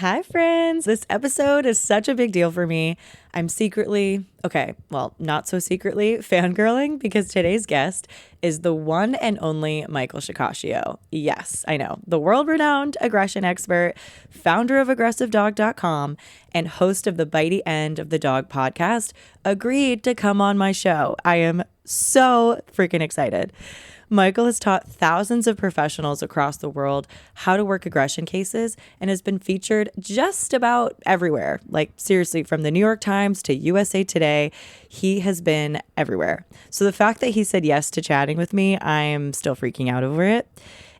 Hi, friends. This episode is such a big deal for me. I'm secretly, okay, well, not so secretly, fangirling because today's guest is the one and only Michael Shikashio. Yes, I know, the world renowned aggression expert, founder of AggressiveDog.com, and host of the Bitey End of the Dog podcast, agreed to come on my show. I am so freaking excited. Michael has taught thousands of professionals across the world how to work aggression cases and has been featured just about everywhere. Like, seriously, from the New York Times to USA Today, he has been everywhere. So the fact that he said yes to chatting with me, I'm still freaking out over it.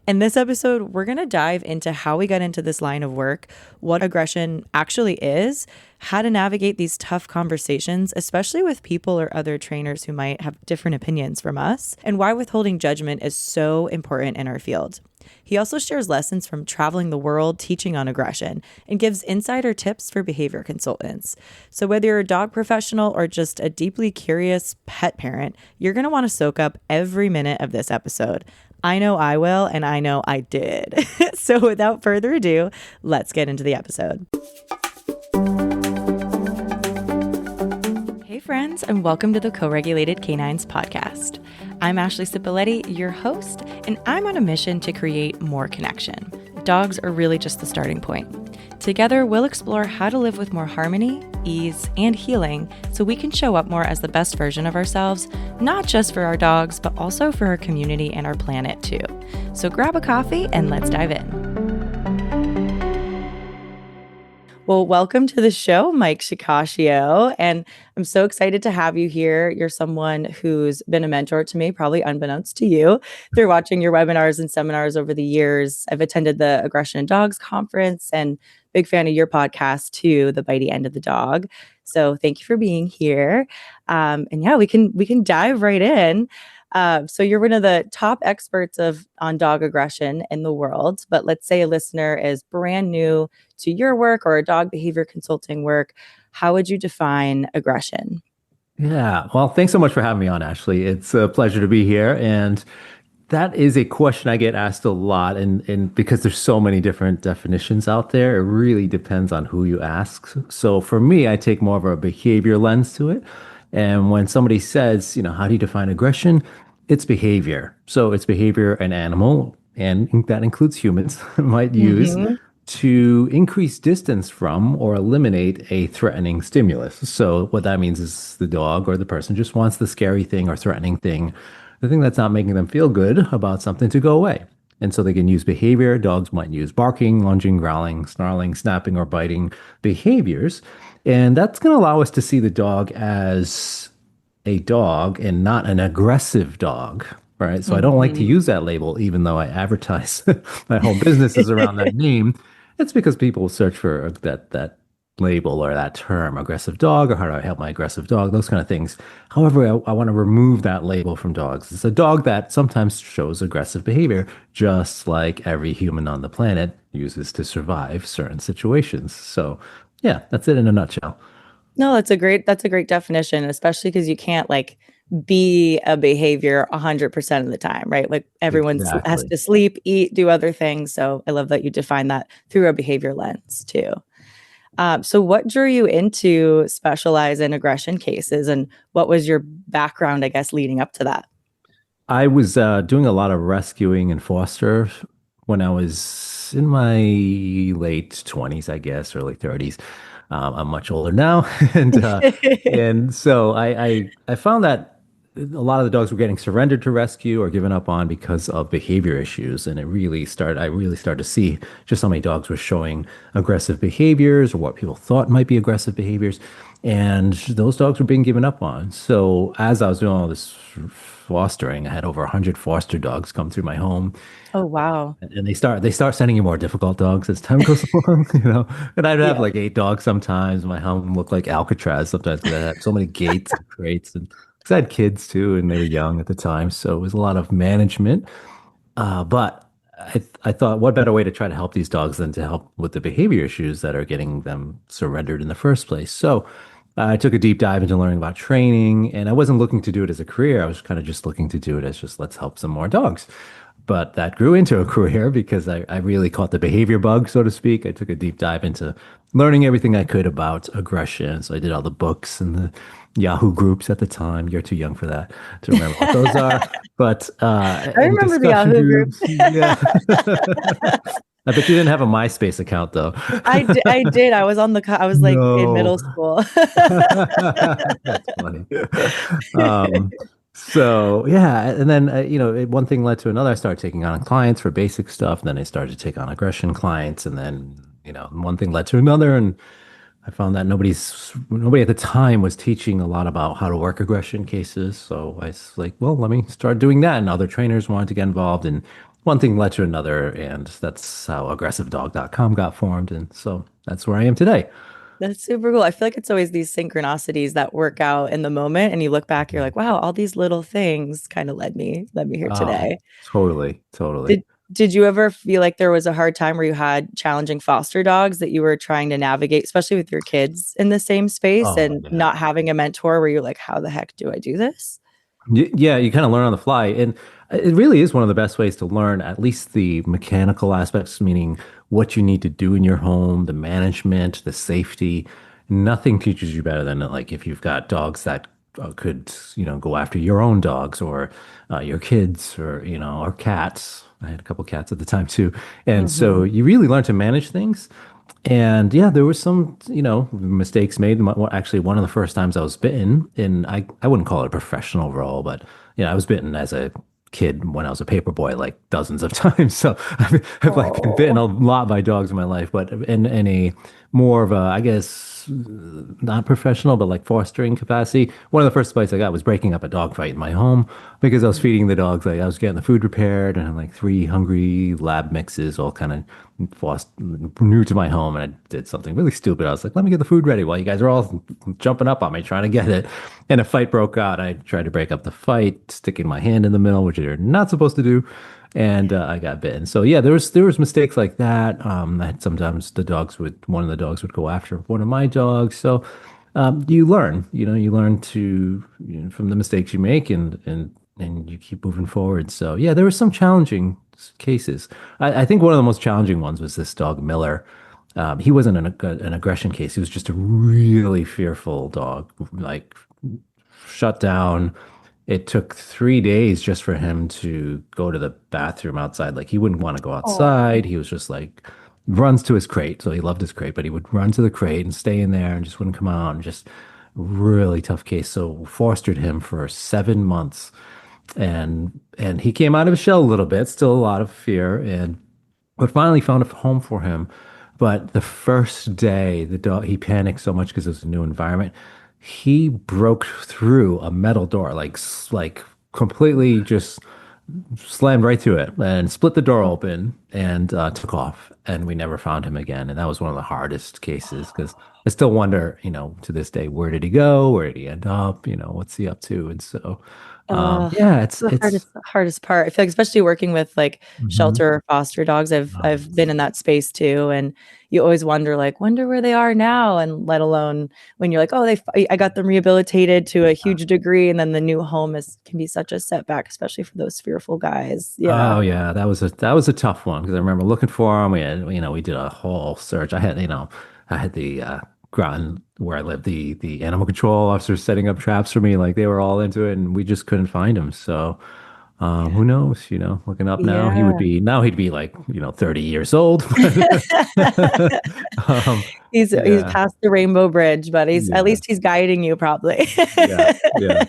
In this episode, we're going to dive into how we got into this line of work, what aggression actually is, how to navigate these tough conversations, especially with people or other trainers who might have different opinions from us, and why withholding judgment is so important in our field. He also shares lessons from traveling the world teaching on aggression and gives insider tips for behavior consultants. So whether you're a dog professional or just a deeply curious pet parent, you're going to want to soak up every minute of this episode. I know I will, and I know I did. So without further ado, let's get into the episode. Hey friends, and welcome to the Co-Regulated Canines podcast. I'm Ashley Cipoletti, your host, and I'm on a mission to create more connection. Dogs are really just the starting point. Together, we'll explore how to live with more harmony, ease, and healing so we can show up more as the best version of ourselves, not just for our dogs, but also for our community and our planet too. So grab a coffee and let's dive in. Well, welcome to the show, Mike Shikashio, and I'm so excited to have you here. You're someone who's been a mentor to me, probably unbeknownst to you, through watching your webinars and seminars over the years. I've attended the Aggression in Dogs conference and big fan of your podcast too, the Bitey End of the Dog. So thank you for being here. And yeah, we can dive right in. So you're one of the top experts on dog aggression in the world, but let's say a listener is brand new to your work or dog behavior consulting work. How would you define aggression? Yeah, well, thanks so much for having me on, Ashley. It's a pleasure to be here. And that is a question I get asked a lot. And because there's so many different definitions out there, it really depends on who you ask. So for me, I take more of a behavior lens to it. And when somebody says, how do you define aggression? It's behavior. So it's behavior an animal, and that includes humans, might use Mm-hmm. to increase distance from or eliminate a threatening stimulus. So what that means is the dog or the person just wants the scary thing or threatening thing, the thing that's not making them feel good about something, to go away. And so they can use behavior. Dogs might use barking, lunging, growling, snarling, snapping, or biting behaviors. And that's going to allow us to see the dog as a dog and not an aggressive dog, right? So I don't like to Mm-hmm. use that label, even though I advertise my whole business is around that name. It's because people search for that label or that term, aggressive dog, or how do I help my aggressive dog, those kind of things. However, I want to remove that label from dogs. It's a dog that sometimes shows aggressive behavior, just like every human on the planet uses to survive certain situations. So yeah, that's it in a nutshell. No, that's a great definition, especially because you can't like be a behavior 100% of the time, right? Like everyone has Exactly. to sleep, eat, do other things. So I love that you define that through a behavior lens too. So what drew you into specialize in aggression cases, and what was your background, I guess, leading up to that? I was doing a lot of rescuing and foster when I was in my late 20s, I guess, early 30s. I'm much older now, and so I found that a lot of the dogs were getting surrendered to rescue or given up on because of behavior issues, and I really started to see just how many dogs were showing aggressive behaviors or what people thought might be aggressive behaviors, and those dogs were being given up on. So as I was doing all this fostering, I had over 100 foster dogs come through my home, Oh, wow. and they start sending you more difficult dogs as time goes along. And I'd have Yeah. like 8 dogs sometimes. My home looked like Alcatraz sometimes because I had so many gates and crates, and because I had kids too, and they were young at the time, so it was a lot of management. But I thought, what better way to try to help these dogs than to help with the behavior issues that are getting them surrendered in the first place? So I took a deep dive into learning about training, and I wasn't looking to do it as a career. I was kind of just looking to do it as just let's help some more dogs. but that grew into a career because I really caught the behavior bug, so to speak. I took a deep dive into learning everything I could about aggression. So I did all the books and the Yahoo groups at the time. You're too young for that to remember what those are. But I and remember the discussion Yahoo group. groups. Yeah. I bet you didn't have a MySpace account though. I did. I was on I was like in No. middle school. That's funny. Um, so yeah, and then one thing led to another. I started taking on clients for basic stuff. Then I started to take on aggression clients, and then one thing led to another, and I found that nobody at the time was teaching a lot about how to work aggression cases. So I was like, well, let me start doing that. And other trainers wanted to get involved, and one thing led to another, and that's how aggressivedog.com got formed. And so that's where I am today. That's super cool. I feel like it's always these synchronicities that work out in the moment, and you look back, you're like, wow, all these little things kind of led me here Oh, today. totally, totally. Did you ever feel like there was a hard time where you had challenging foster dogs that you were trying to navigate, especially with your kids in the same space Oh, and yeah. not having a mentor where you're like, how the heck do I do this? Yeah, you kind of learn on the fly. And it really is one of the best ways to learn at least the mechanical aspects, meaning what you need to do in your home, the management, the safety. Nothing teaches you better than like if you've got dogs that could, go after your own dogs or your kids or cats. I had a couple cats at the time too. And so Hmm. you really learn to manage things. And yeah, there were some, mistakes made. Actually, one of the first times I was bitten, and I wouldn't call it a professional role, but I was bitten as a kid when I was a paper boy, like dozens of times. So I've like been bitten Oh. a lot by dogs in my life, but in a more of a, I guess, not professional, but like fostering capacity. One of the first fights I got was breaking up a dog fight in my home because I was feeding the dogs. Like I was getting the food prepared and I had like three hungry lab mixes, all kind of new to my home, and I did something really stupid. I was like, let me get the food ready while you guys are all jumping up on me trying to get it. And a fight broke out. I tried to break up the fight, sticking my hand in the middle, which you're not supposed to do. And I got bitten. So yeah, there was mistakes like that. That sometimes one of the dogs would go after one of my dogs. So you learn, you learn to from the mistakes you make, and you keep moving forward. So yeah, there were some challenging cases. I think one of the most challenging ones was this dog Miller. He wasn't an aggression case. He was just a really fearful dog, like shut down. It took 3 days just for him to go to the bathroom outside. Like he wouldn't want to go outside. He was just like runs to his crate. So he loved his crate, but he would run to the crate and stay in there and just wouldn't come out. And just really tough case. So fostered him for 7 months, and he came out of his shell a little bit, still a lot of fear, and but finally found a home for him. But the first day, the dog he panicked so much because it was a new environment. He broke through a metal door, like completely just slammed right through it and split the door open and took off. And we never found him again. And that was one of the hardest cases because I still wonder, to this day, where did he go? Where did he end up? What's he up to? And so, yeah, It's the it's. hardest part. I feel like especially working with like Mhm. shelter or foster dogs, I've been Yes. in that space too, and you always wonder like, wonder where they are now, and let alone when you're like, oh, I got them rehabilitated to a huge degree, and then the new home is can be such a setback, especially for those fearful guys. Yeah. Oh yeah, that was a tough one because I remember looking for him. We did a whole search. I had the ground where I lived, the animal control officers setting up traps for me. Like they were all into it, and we just couldn't find him. So who knows? Looking up now, Yeah. he'd be like 30 years old. um, He's yeah, past the rainbow bridge, but he's at yeah, least he's guiding you probably. yeah, yeah.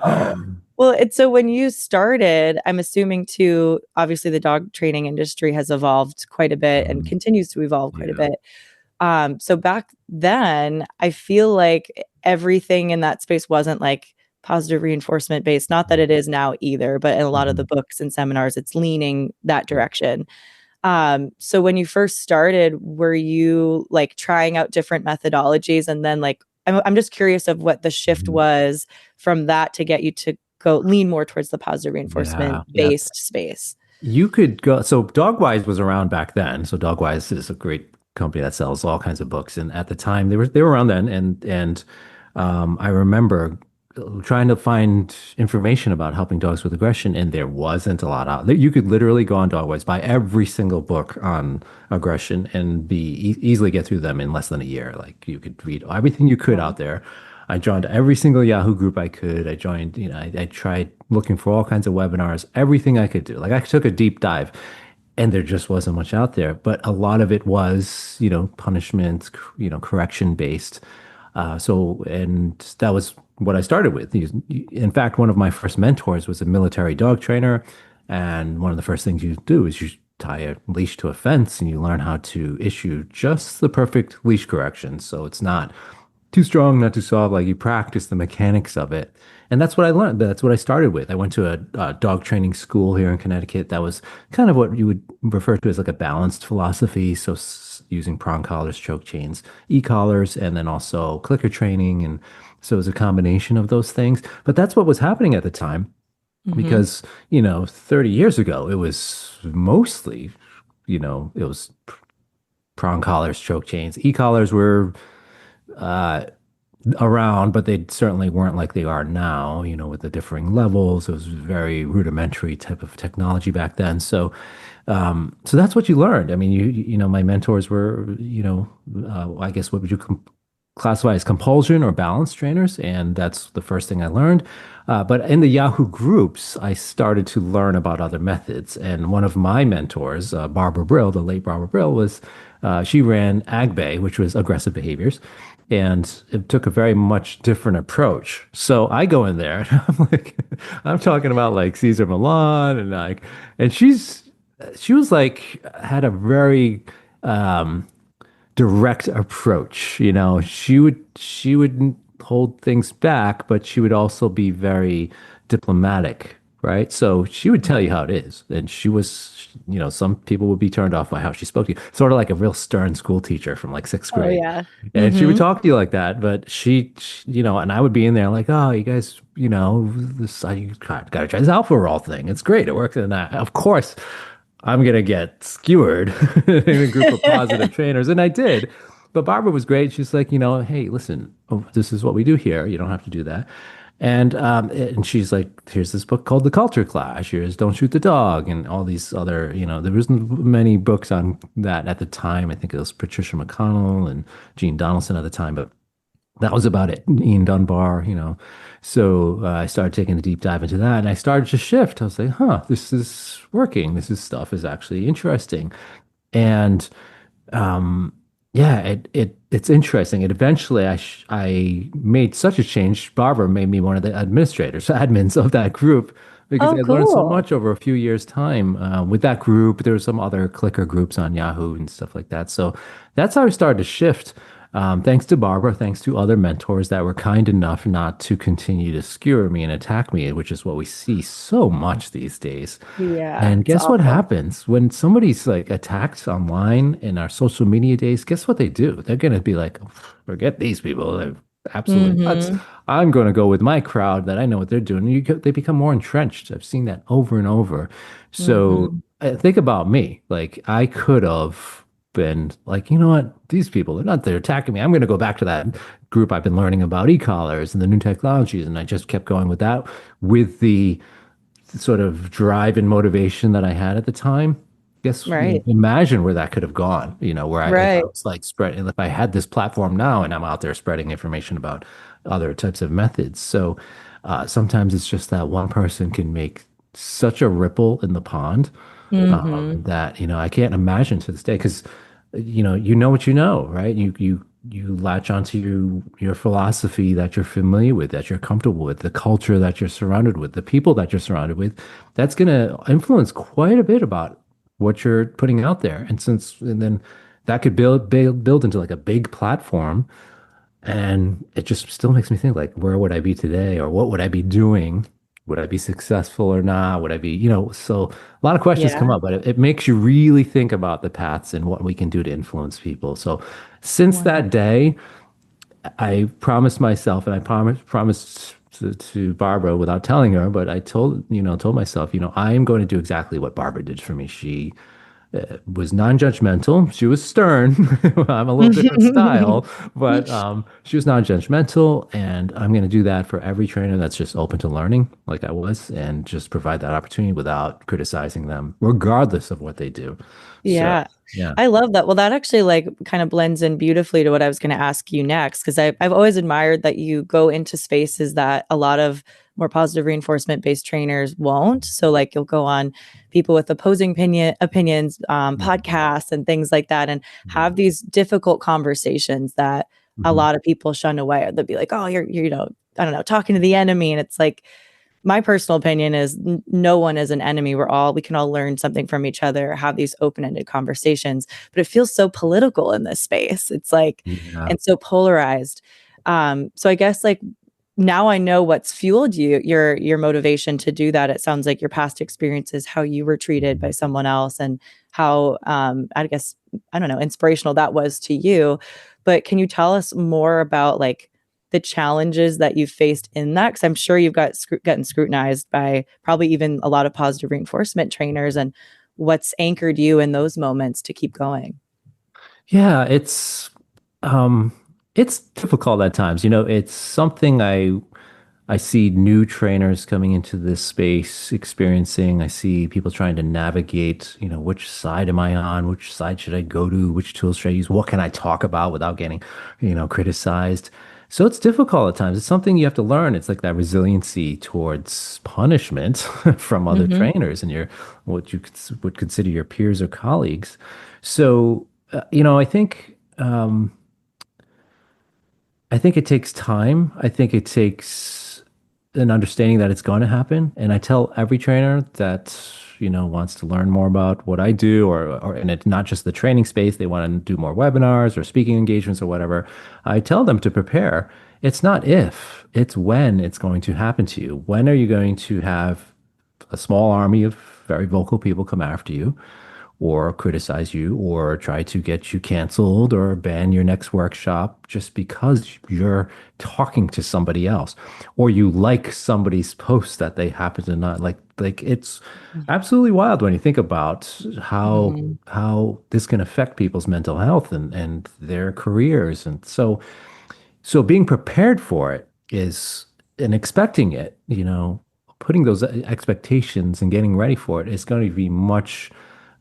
Oh. Well, it's so when you started, I'm assuming too, obviously the dog training industry has evolved quite a bit and Mhm. continues to evolve quite a Yeah. bit. So back then, I feel like everything in that space wasn't like positive reinforcement based. Not that it is now either, but in a lot of the Mhm. books and seminars, it's leaning that direction. So when you first started, were you like trying out different methodologies and then like I'm just curious of what the shift Mhm. was from that to get you to go lean more towards the positive reinforcement Yeah, yeah. based space. You could go. So Dogwise was around back then. So Dogwise is a great company that sells all kinds of books. And at the time, they were around then. And I remember trying to find information about helping dogs with aggression, and there wasn't a lot out there. You could literally go on Dogwise, buy every single book on aggression, and be easily get through them in less than a year. Like you could read everything you could Wow. out there. I joined every single Yahoo group I could. I joined, I tried looking for all kinds of webinars, everything I could do. Like I took a deep dive, and there just wasn't much out there. But a lot of it was, punishment, correction based. And that was what I started with. In fact, one of my first mentors was a military dog trainer. And one of the first things you do is you tie a leash to a fence and you learn how to issue just the perfect leash correction. So it's not too strong, not too soft. Like you practice the mechanics of it. And that's what I learned. That's what I started with. I went to a dog training school here in Connecticut that was kind of what you would refer to as like a balanced philosophy. So using prong collars, choke chains, e-collars, and then also clicker training. And so it was a combination of those things. But that's what was happening at the time Mm-hmm. because, 30 years ago, it was mostly, it was prong collars, choke chains. E-collars were uh, around, but they certainly weren't like they are now, with the differing levels. It was very rudimentary type of technology back then. So that's what you learned. I mean, my mentors were, I guess what would you classify as compulsion or balance trainers, and that's the first thing I learned. But in the Yahoo groups, I started to learn about other methods. And one of my mentors, Barbara Brill, the late Barbara Brill, was she ran AgBay, which was aggressive behaviors, and it took a very much different approach. So I go in there, and I'm like, I'm talking about like Caesar Milan, and she was like had a very direct approach. She would hold things back, but she would also be very diplomatic, right? So she would tell you how it is. And some people would be turned off by how she spoke to you, sort of like a real stern school teacher from like sixth Oh grade. yeah. And she would Mm-hmm. talk to you like that, but and I would be in there like, oh, you guys, you got to try this alpha roll thing. It's great. It works. And of course, I'm gonna get skewered in a group of positive trainers, and I did. But Barbara was great. She's like, hey, listen, this is what we do here. You don't have to do that. And she's like, here's this book called The Culture Clash. Here's Don't Shoot the Dog, and all these other, there wasn't many books on that at the time. I think it was Patricia McConnell and Jean Donaldson at the time, but that was about it. Ian Dunbar, So I started taking a deep dive into that, and I started to shift. I was like, huh, this is working. This is stuff is actually interesting. And um, yeah, it's interesting. And eventually, I made such a change. Barbara made me one of the administrators, admins of that group, because Oh, I learned so cool. much over a few years' time with that group. There were some other clicker groups on Yahoo and stuff like that. So that's how I started to shift. Thanks to Barbara, thanks to other mentors that were kind enough not to continue to skewer me and attack me, which is what we see so much these days. Yeah, And it's guess what awful. happens when somebody's like attacked online in our social media days? Guess what they do? They're going to be like, forget these people. They're absolutely nuts. Mm-hmm. I'm going to go with my crowd that I know what they're doing. They become more entrenched. I've seen that over and over. So Mm-hmm. think about me. Like I could have been like, you know what? These people, they're attacking me. I'm going to go back to that group I've been learning about e-collars and the new technologies. And I just kept going with that with the sort of drive and motivation that I had at the time. Guess, Right. imagine where that could have gone, where if I Right. was like spreading, if I had this platform now and I'm out there spreading information about other types of methods. So sometimes it's just that one person can make such a ripple in the pond Mm-hmm. that I can't imagine to this day because you know what you know, right? You latch onto your philosophy that you're familiar with, that you're comfortable with, the culture that you're surrounded with, the people that you're surrounded with. That's going to influence quite a bit about what you're putting out there. And then that could build into like a big platform and it just still makes me think like, where would I be today? Or what would I be doing? Would I be successful or not? Would I be, so a lot of questions come Yeah. up, but it makes you really think about the paths and what we can do to influence people. So since that 100. day, I promised myself and I promised to Barbara without telling her, but I told myself, I am going to do exactly what Barbara did for me. She was non-judgmental. She was stern. I'm a little different style, but she was non-judgmental, and I'm going to do that for every trainer that's just open to learning, like I was, and just provide that opportunity without criticizing them, regardless of what they do. So, Yeah. yeah. I love that. Well, that actually like kind of blends in beautifully to what I was going to ask you next, because I've always admired that you go into spaces that a lot of more positive reinforcement based trainers won't. So like you'll go on people with opposing opinions, Mhm. podcasts and things like that, and have these difficult conversations that a Mhm. lot of people shun away. Or they'll be like, "Oh, you're I don't know, talking to the enemy," and it's like my personal opinion is no one is an enemy. We can all learn something from each other, have these open-ended conversations, but it feels so political in this space. It's like, Yeah. and so polarized. So I guess like now I know what's fueled your motivation to do that. It sounds like your past experiences, how you were treated by someone else, and how I guess I don't know, inspirational that was to you. But can you tell us more about like the challenges that you've faced in that? Because I'm sure you've gotten scrutinized by probably even a lot of positive reinforcement trainers, and what's anchored you in those moments to keep going. Yeah, um it's difficult at times. You know, it's something I see new trainers coming into this space experiencing. I see people trying to navigate, you know, which side am I on? Which side should I go to? Which tools should I use? What can I talk about without getting, you know, criticized? So it's difficult at times. It's something you have to learn. It's like that resiliency towards punishment from other Mm-hmm. trainers and your what you would consider your peers or colleagues. So, you know, I think it takes time. I think it takes an understanding that it's going to happen. And I tell every trainer that, you know, wants to learn more about what I do, or and it's not just the training space, they want to do more webinars or speaking engagements or whatever. I tell them to prepare. It's not if, it's when it's going to happen to you. When are you going to have a small army of very vocal people come after you, or criticize you, or try to get you canceled or ban your next workshop just because you're talking to somebody else, or you like somebody's post that they happen to not like? Like, it's absolutely wild when you think about Mm-hmm. how this can affect people's mental health and their careers. And so being prepared for it is, and expecting it, you know, putting those expectations and getting ready for it is going to be much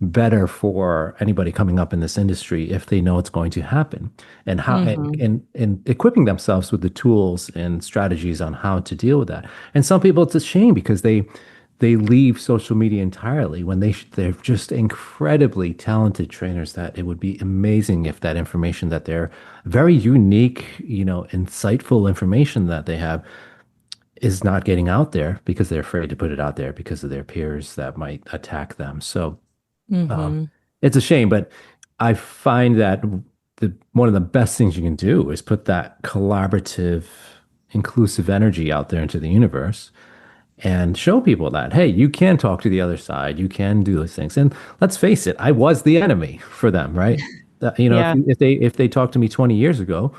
better for anybody coming up in this industry if they know it's going to happen, and how Mm-hmm. and equipping themselves with the tools and strategies on how to deal with that. And some people, it's a shame because they leave social media entirely when they're just incredibly talented trainers, that it would be amazing if that information, that they're very unique, you know, insightful information that they have, is not getting out there because they're afraid to put it out there because of their peers that might attack them. So um, Mm-hmm. it's a shame, but I find that one of the best things you can do is put that collaborative, inclusive energy out there into the universe and show people that, hey, you can talk to the other side, you can do those things. And let's face it, I was the enemy for them, right? You know, Yeah. if they talked to me 20 years ago,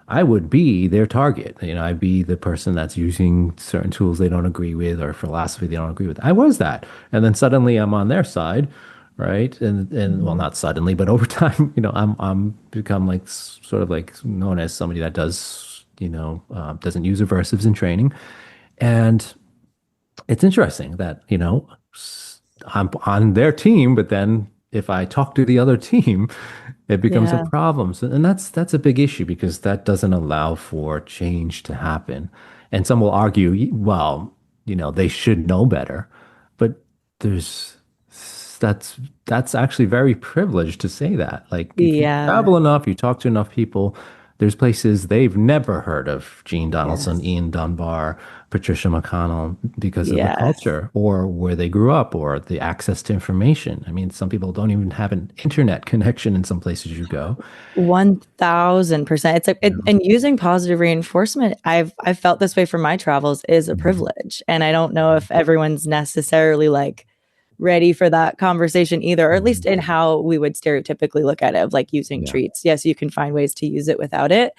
I would be their target. You know, I'd be the person that's using certain tools they don't agree with, or philosophy they don't agree with. I was that. And then suddenly I'm on their side, right? And well, Mm-hmm. not suddenly, but over time, you know, I'm become like sort of like known as somebody that does, you know, doesn't use aversives in training. And it's interesting that, you know, I'm on their team, but then if I talk to the other team, it becomes a Yeah. problem. So, and that's a big issue because that doesn't allow for change to happen. And some will argue, well, you know, they should know better, but there's that's that's actually very privileged to say that. Like, if you Yeah. travel enough, you talk to enough people, there's places they've never heard of Gene Donaldson, Yes. Ian Dunbar, Patricia McConnell, because of the Yes. culture or where they grew up or the access to information. I mean, some people don't even have an internet connection in some places you go. 1000%. It's like, Yeah. and using positive reinforcement, I've felt this way from my travels, is a Mhm. privilege. And I don't know if everyone's necessarily like ready for that conversation either, or at least Mhm. in how we would stereotypically look at it, of like using Yeah. treats. Yes, you can find ways to use it without it,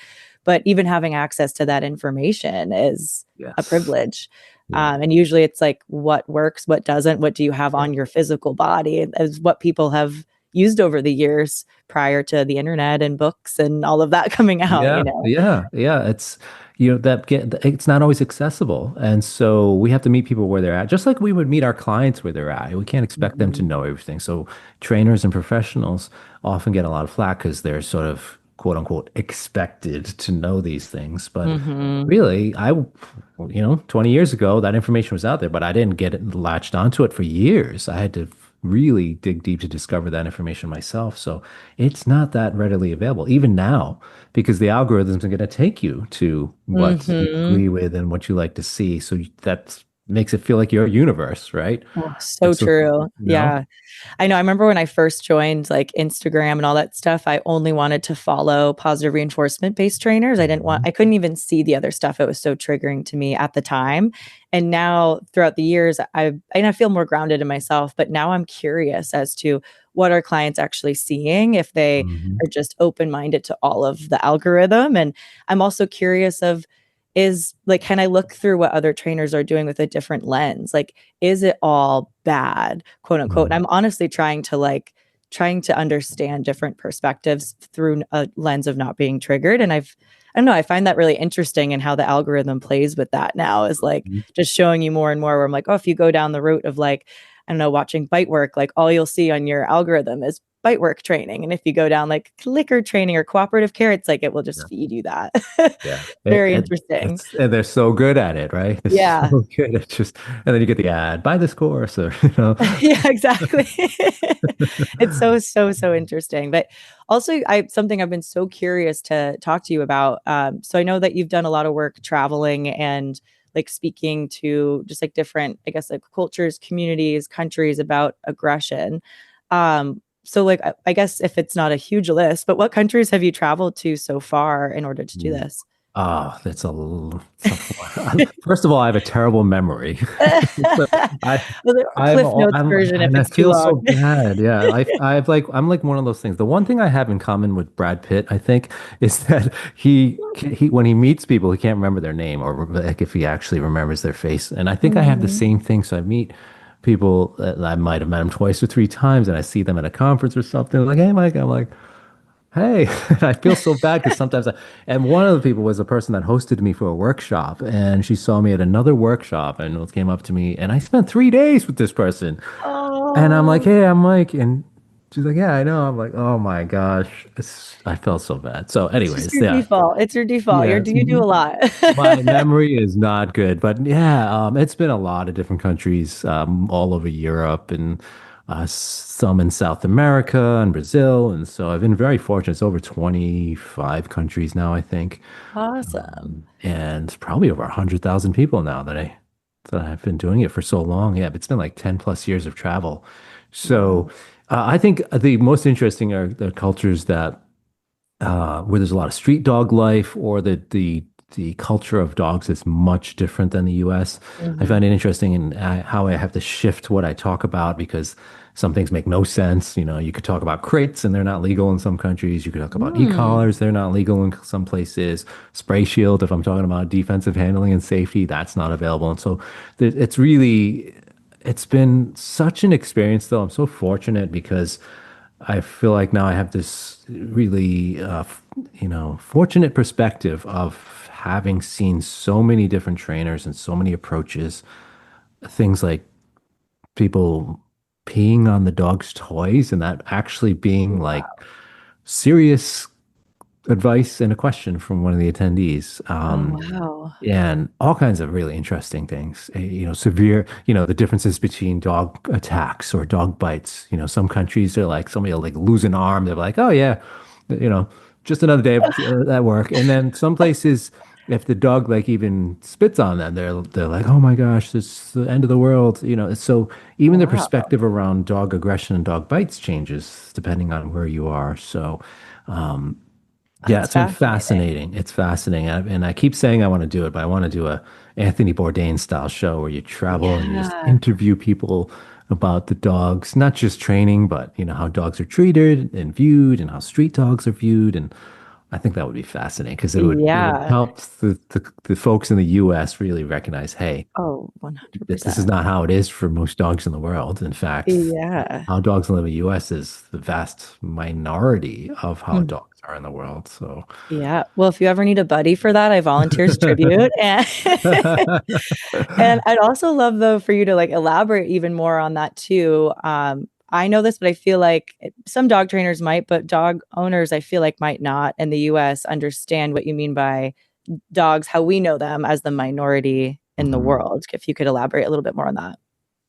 but even having access to that information is a Yes. privilege. Yeah. And usually it's like what works, what doesn't, what do you have Yeah. on your physical body, is what people have used over the years prior to the internet and books and all of that coming out, Yeah, yeah, yeah. It's it's not always accessible, and so we have to meet people where they're at, just like we would meet our clients where they're at. We can't expect them to Mhm. know everything. So trainers and professionals often get a lot of flack because they're sort of quote unquote expected to know these things. But Mhm. really, 20 years ago, that information was out there, but I didn't get it latched onto it for years. I had to really dig deep to discover that information myself. So it's not that readily available, even now, because the algorithms are going to take you to what you Mhm. agree with and what you like to see. So that makes it feel like your universe, right? Oh, And so so, true. you know, Yeah. I know. I remember when I first joined like Instagram and all that stuff, I only wanted to follow positive reinforcement based trainers. Mhm. I couldn't even see the other stuff. It was so triggering to me at the time. And now throughout the years, I feel more grounded in myself, but now I'm curious as to what are clients actually seeing if they Mhm. are just open minded to all of the algorithm. And I'm also curious of, is like, can I look through what other trainers are doing with a different lens? Like, is it all bad, quote unquote? And Mhm. I'm honestly trying to understand different perspectives through a lens of not being triggered. And I don't know, I find that really interesting and how the algorithm plays with that now is like Mhm. just showing you more and more where I'm like, oh, if you go down the route of like, I don't know, watching bite work, like all you'll see on your algorithm is bite work training. And if you go down like clicker training or cooperative care, it's like it will just feed you that. Yeah. Very interesting. And they're so good at it, right? They're so Yeah. good at just, and then you get the ad, buy this course or, you know. Yeah, exactly. It's so, so, so interesting. But also, I something I've been so curious to talk to you about. So I know that you've done a lot of work traveling and like speaking to just like different, I guess, like cultures, communities, countries about aggression. So like I guess if it's not a huge list, but what countries have you traveled to so far in order to do Ooh. this? Oh, first of all, I have a terrible memory. So I, The Cliff Notes version if and I it's too feel so long. bad. Yeah, I'm like one of those things. The one thing I have in common with Brad Pitt, I think, is that when he meets people, he can't remember their name or like if he actually remembers their face. And I think I have the Mhm. same thing. So I meet people that I might have met them twice or three times, and I see them at a conference or something. Like, hey, Mike, I'm like. Hey, I feel so bad because and one of the people was a person that hosted me for a workshop, and she saw me at another workshop and came up to me, and I spent 3 days with this person, and I'm like, Oh. hey, I'm Mike, and she's like, yeah, I know. I'm like, oh my gosh, I felt so bad. So, It's just anyways, your yeah, default. It's your default. yes, You do a lot. my memory is not good, but yeah, it's been a lot of different countries, all over Europe and some in South America and Brazil. And so I've been very fortunate. It's over 25 countries now, I think, Awesome. and probably over 100,000 people now that I've been doing it for so long. Yeah, it's been like 10 plus years of travel. So Wow. I think the most interesting are the cultures that where there's a lot of street dog life or the culture of dogs is much different than the US. I Mhm. find it interesting in how I have to shift what I talk about because some things make no sense. You know, you could talk about crates and they're not legal in some countries. You could talk about Mm. e-collars, they're not legal in some places. Spray shield, if I'm talking about defensive handling and safety, that's not available. And so it's really, it's been such an experience though. I'm so fortunate because I feel like now I have this really, fortunate perspective of having seen so many different trainers and so many approaches. Things like people peeing on the dog's toys and that actually being like Wow. serious advice and a question from one of the attendees. Oh, wow. And all kinds of really interesting things. Severe, the differences between dog attacks or dog bites. Some countries are like somebody will like lose an arm. They're like, oh yeah, you know, just another day at work. And then some places, if the dog like even spits on them, they're like, oh my gosh, this is the end of the world. So even the Wow. perspective around dog aggression and dog bites changes depending on where you are. So yeah, That's it's been fascinating. fascinating. It's fascinating. And I keep saying I want to do it, but I want to do a Anthony Bourdain style show where you travel and you just Yeah. interview people about the dogs, not just training, but how dogs are treated and viewed and how street dogs are viewed. And I think that would be fascinating because it would Yeah. help the folks in the US really recognize, hey, Oh, that this is 100%. not how it is for most dogs in the world. In fact, Yeah. how dogs live in the US is the vast minority of how Mm. dogs are in the world. So Yeah. Well, if you ever need a buddy for that, I volunteer as tribute. And and I'd also love though for you to like elaborate even more on that too. I know this, but I feel like some dog trainers might, but dog owners I feel like might not in the US understand what you mean by dogs, how we know them as the minority in the Mhm. world. If you could elaborate a little bit more on that.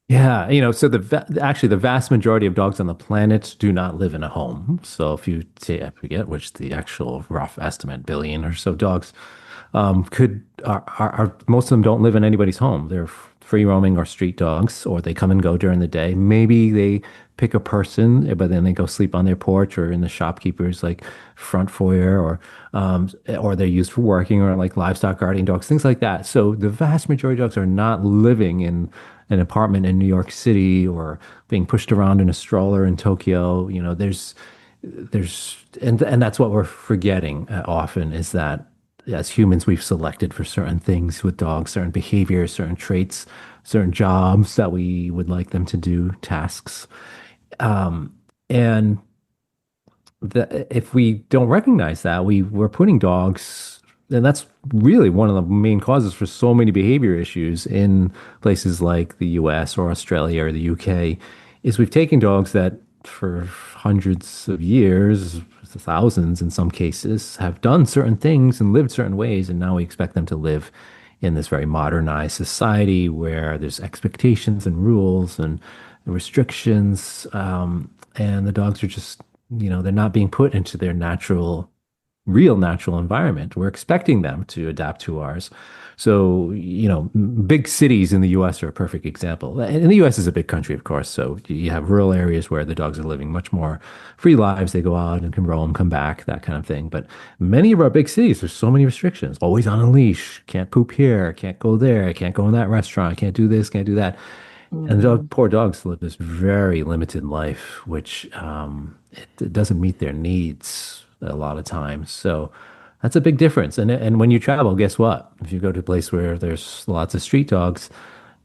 Yeah, so actually the vast majority of dogs on the planet do not live in a home. So if you say, I forget which the actual rough estimate, billion or so dogs, could are most of them don't live in anybody's home. They're free roaming or street dogs, or they come and go during the day. Maybe they pick a person, but then they go sleep on their porch or in the shopkeeper's like front foyer, or they're used for working or like livestock guardian dogs, things like that. So the vast majority of dogs are not living in an apartment in New York City or being pushed around in a stroller in Tokyo. And that's what we're forgetting often is that as humans, we've selected for certain things with dogs, certain behaviors, certain traits, certain jobs that we would like them to do, tasks. And if we don't recognize that, we're putting dogs, and that's really one of the main causes for so many behavior issues in places like the US or Australia or the UK, is we've taken dogs that for hundreds of years, thousands in some cases, have done certain things and lived certain ways, and now we expect them to live in this very modernized society where there's expectations and rules and restrictions, and the dogs are just they're not being put into their real natural environment. We're expecting them to adapt to ours. So, big cities in the US are a perfect example. And the US is a big country, of course. So you have rural areas where the dogs are living much more free lives. They go out and can roam, come back, that kind of thing. But many of our big cities, there's so many restrictions. Always on a leash. Can't poop here. Can't go there. Can't go in that restaurant. Can't do this. Can't do that. And Mhm. poor dogs live this very limited life, which it doesn't meet their needs a lot of times. So that's a big difference. And when you travel, guess what? If you go to a place where there's lots of street dogs,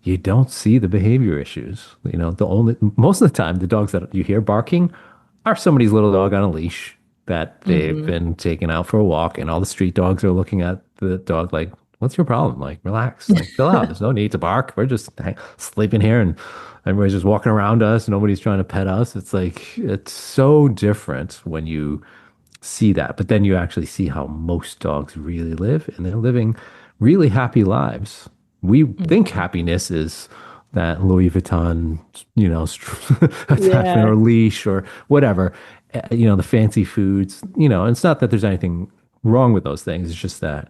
you don't see the behavior issues. The only most of the time, the dogs that you hear barking are somebody's little dog on a leash that they've Mhm. been taken out for a walk, and all the street dogs are looking at the dog like, "What's your problem? Like, relax, like, chill out. There's no need to bark. We're just sleeping here, and everybody's just walking around us. Nobody's trying to pet us." It's like it's so different when you see that, but then you actually see how most dogs really live, and they're living really happy lives. We think Mhm. happiness is that Louis Vuitton, attachment Yeah. or leash or whatever, the fancy foods, it's not that there's anything wrong with those things. It's just that,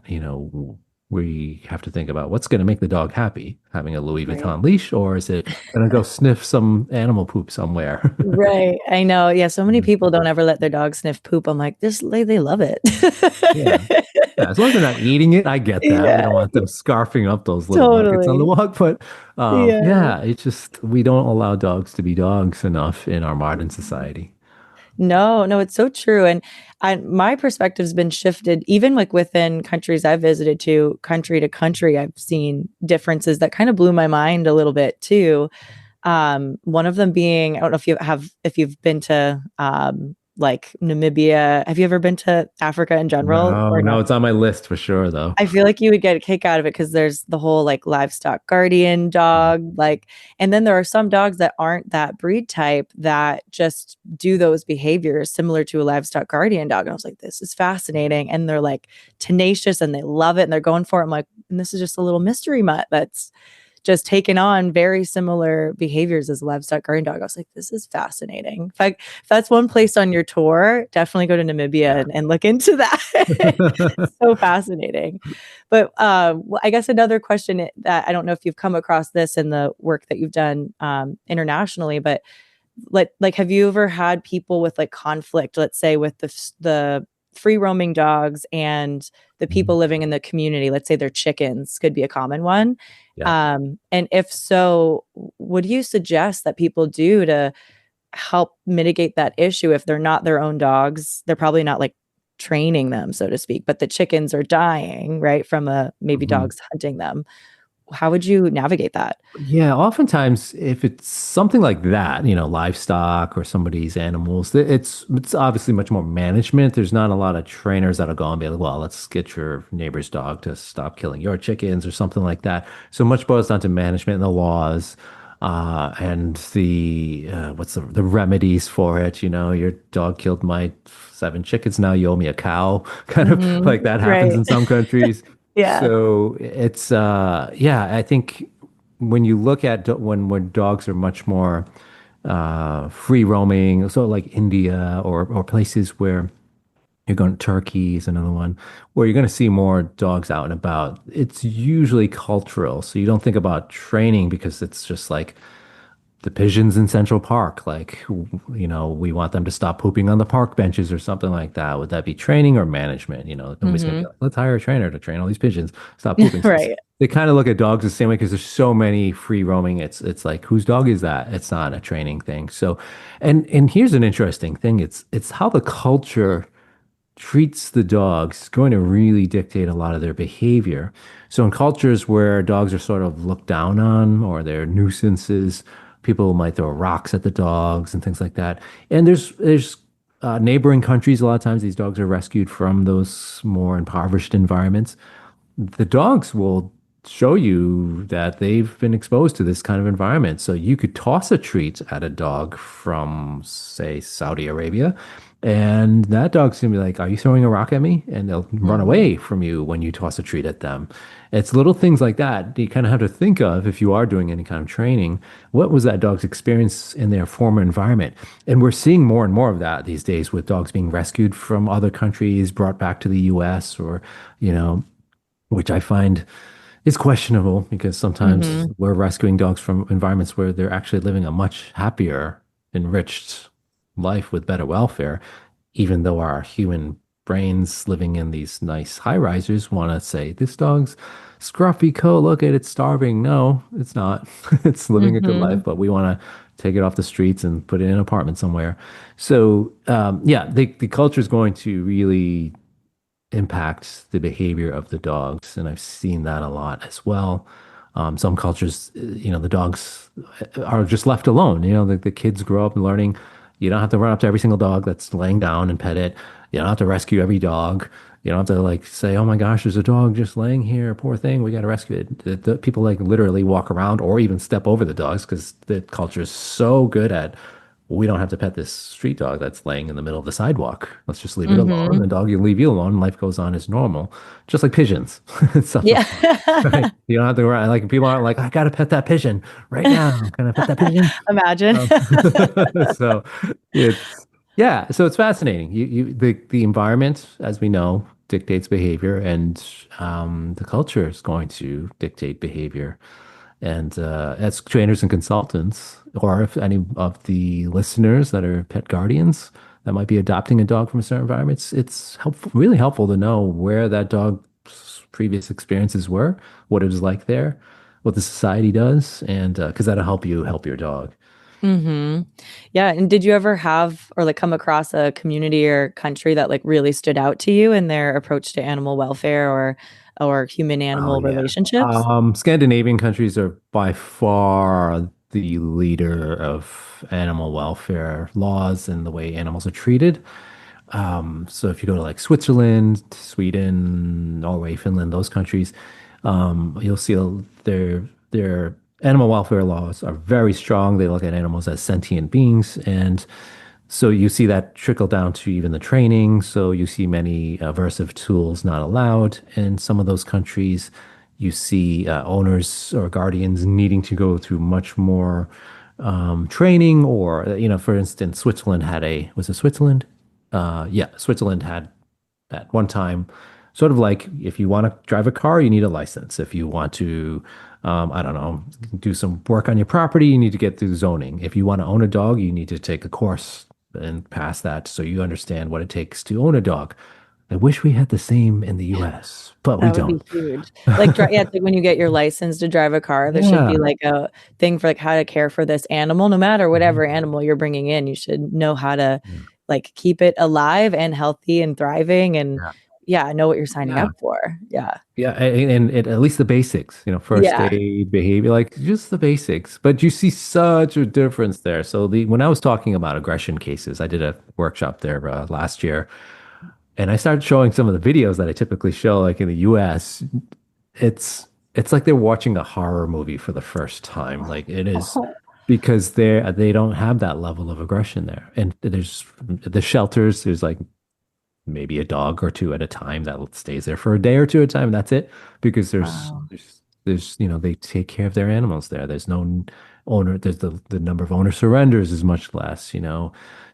we have to think about what's going to make the dog happy, having a Louis Right. Vuitton leash, or is it going to go sniff some animal poop somewhere? Right. I know. Yeah. So many people don't ever let their dog sniff poop. I'm like, this, they love it. Yeah. Yeah, as long as they're not eating it, I get that. We Yeah. don't want them scarfing up those little nuggets on the Totally. walk. But Yeah. yeah, it's just we don't allow dogs to be dogs enough in our modern society. No, no, it's so true. And my perspective's been shifted, even like within countries I've visited to country, I've seen differences that kind of blew my mind a little bit too. One of them being, I don't know if you've been to like Namibia. Have you ever been to Africa in general No, or no, no? it's on my list for sure, though. I feel like you would get a kick out of it because there's the whole like livestock guardian dog, like, and then there are some dogs that aren't that breed type that just do those behaviors similar to a livestock guardian dog. And I was like, this is fascinating. And they're like tenacious and they love it and they're going for it. I'm like, and this is just a little mystery mutt that's just taken on very similar behaviors as a livestock guardian dog. I was like, this is fascinating. If that's one place on your tour, definitely go to Namibia Yeah. and look into that. So fascinating. But well, I guess another question that I don't know if you've come across this in the work that you've done internationally, but like have you ever had people with like conflict, let's say with the free roaming dogs and the people living in the community, let's say their chickens could be a common one. Yeah. And if so, what do you suggest that people do to help mitigate that issue if they're not their own dogs? They're probably not like training them, so to speak, but the chickens are dying, right, from maybe Mhm. dogs hunting them. How would you navigate that? Yeah, oftentimes if it's something like that, livestock or somebody's animals, it's obviously much more management. There's not a lot of trainers that'll go and be like, well, let's get your neighbor's dog to stop killing your chickens or something like that. So much boils down to management and the laws, and the what's the remedies for it. Your dog killed my 7 chickens. Now you owe me a cow. Kind of like that happens Right. in some countries. Yeah. So it's yeah, I think when you look at when dogs are much more free roaming, so like India or places where you're going, Turkey is another one where you're going to see more dogs out and about. It's usually cultural, so you don't think about training because it's just like the pigeons in Central Park. Like, we want them to stop pooping on the park benches or something like that. Would that be training or management? Nobody's gonna be Hmm. like, let's hire a trainer to train all these pigeons, stop pooping. So Right. they kind of look at dogs the same way because there's so many free roaming. It's like, whose dog is that? It's not a training thing. So, and here's an interesting thing. It's how the culture treats the dogs is going to really dictate a lot of their behavior. So in cultures where dogs are sort of looked down on or they're nuisances, people might throw rocks at the dogs and things like that. And there's neighboring countries. A lot of times these dogs are rescued from those more impoverished environments. The dogs will show you that they've been exposed to this kind of environment. So you could toss a treat at a dog from, say, Saudi Arabia, and that dog's gonna be like, "Are you throwing a rock at me?" And they'll run Hmm. away from you when you toss a treat at them. It's little things like that you kind of have to think of if you are doing any kind of training. What was that dog's experience in their former environment? And we're seeing more and more of that these days with dogs being rescued from other countries, brought back to the US, or, you know, which I find is questionable because sometimes Hmm. we're rescuing dogs from environments where they're actually living a much happier, enriched life with better welfare, even though our human brains living in these nice high risers want to say, this dog's scruffy coat, look at it starving. No, it's not. It's living a good life, Hmm. but we want to take it off the streets and put it in an apartment somewhere. So, yeah, the culture is going to really impacts the behavior of the dogs, and I've seen that a lot as well. Some cultures, the dogs are just left alone. The kids grow up learning you don't have to run up to every single dog that's laying down and pet it. You don't have to rescue every dog. You don't have to like say, "Oh my gosh, there's a dog just laying here. Poor thing. We got to rescue it." The people like literally walk around or even step over the dogs because the culture is so good at we don't have to pet this street dog that's laying in the middle of the sidewalk. Let's just leave it alone. Hmm. The dog, you leave you alone, and life goes on as normal, just like pigeons and stuff Yeah. like that. Right? You don't have to like people aren't like, I gotta pet that pigeon right now. Can I pet that pigeon? Imagine. Um, so it's yeah, so it's fascinating. The environment, as we know, dictates behavior, and the culture is going to dictate behavior. And as trainers and consultants, or if any of the listeners that are pet guardians that might be adopting a dog from a certain environment, it's helpful, really helpful to know where that dog's previous experiences were, what it was like there, what the society does, and because that'll help you help your dog. Hmm. Yeah. And did you ever have or like come across a community or country that like really stood out to you in their approach to animal welfare or human Oh animal yeah. relationships? Scandinavian countries are by far the leader of animal welfare laws and the way animals are treated. So if you go to like Switzerland, Sweden, Norway, Finland, those countries, you'll see their animal welfare laws are very strong. They look at animals as sentient beings, and so you see that trickle down to even the training. So you see many aversive tools not allowed in some of those countries. You see owners or guardians needing to go through much more training, or for instance, Switzerland had was it Switzerland? Yeah, Switzerland had at one time sort of like if you want to drive a car, you need a license. If you want to, I don't know, do some work on your property, you need to get through zoning. If you want to own a dog, you need to take a course and pass that so you understand what it takes to own a dog. I wish we had the same in the US, but we That would don't. be huge. Like, yeah, it's like when you get your license to drive a car, there should be Yeah. like a thing for like how to care for this animal, no matter whatever Mhm. animal you're bringing in. You should know how to like keep it alive and healthy and thriving and Yeah. yeah, know what you're signing Yeah. up for. Yeah. Yeah, and at least the basics, first Yeah. aid, behavior, like just the basics. But you see such a difference there. So the when I was talking about aggression cases, I did a workshop there last year, and I started showing some of the videos that I typically show, like in the US. It's it's like they're watching a horror movie for the first time. Like it is Oh, because they don't have that level of aggression there. And there's the shelters, there's like maybe a dog or two at a time that stays there for a day or two at a time. That's it, because wow. they take care of their animals there. There's no owner. There's the number of owner surrenders is much less.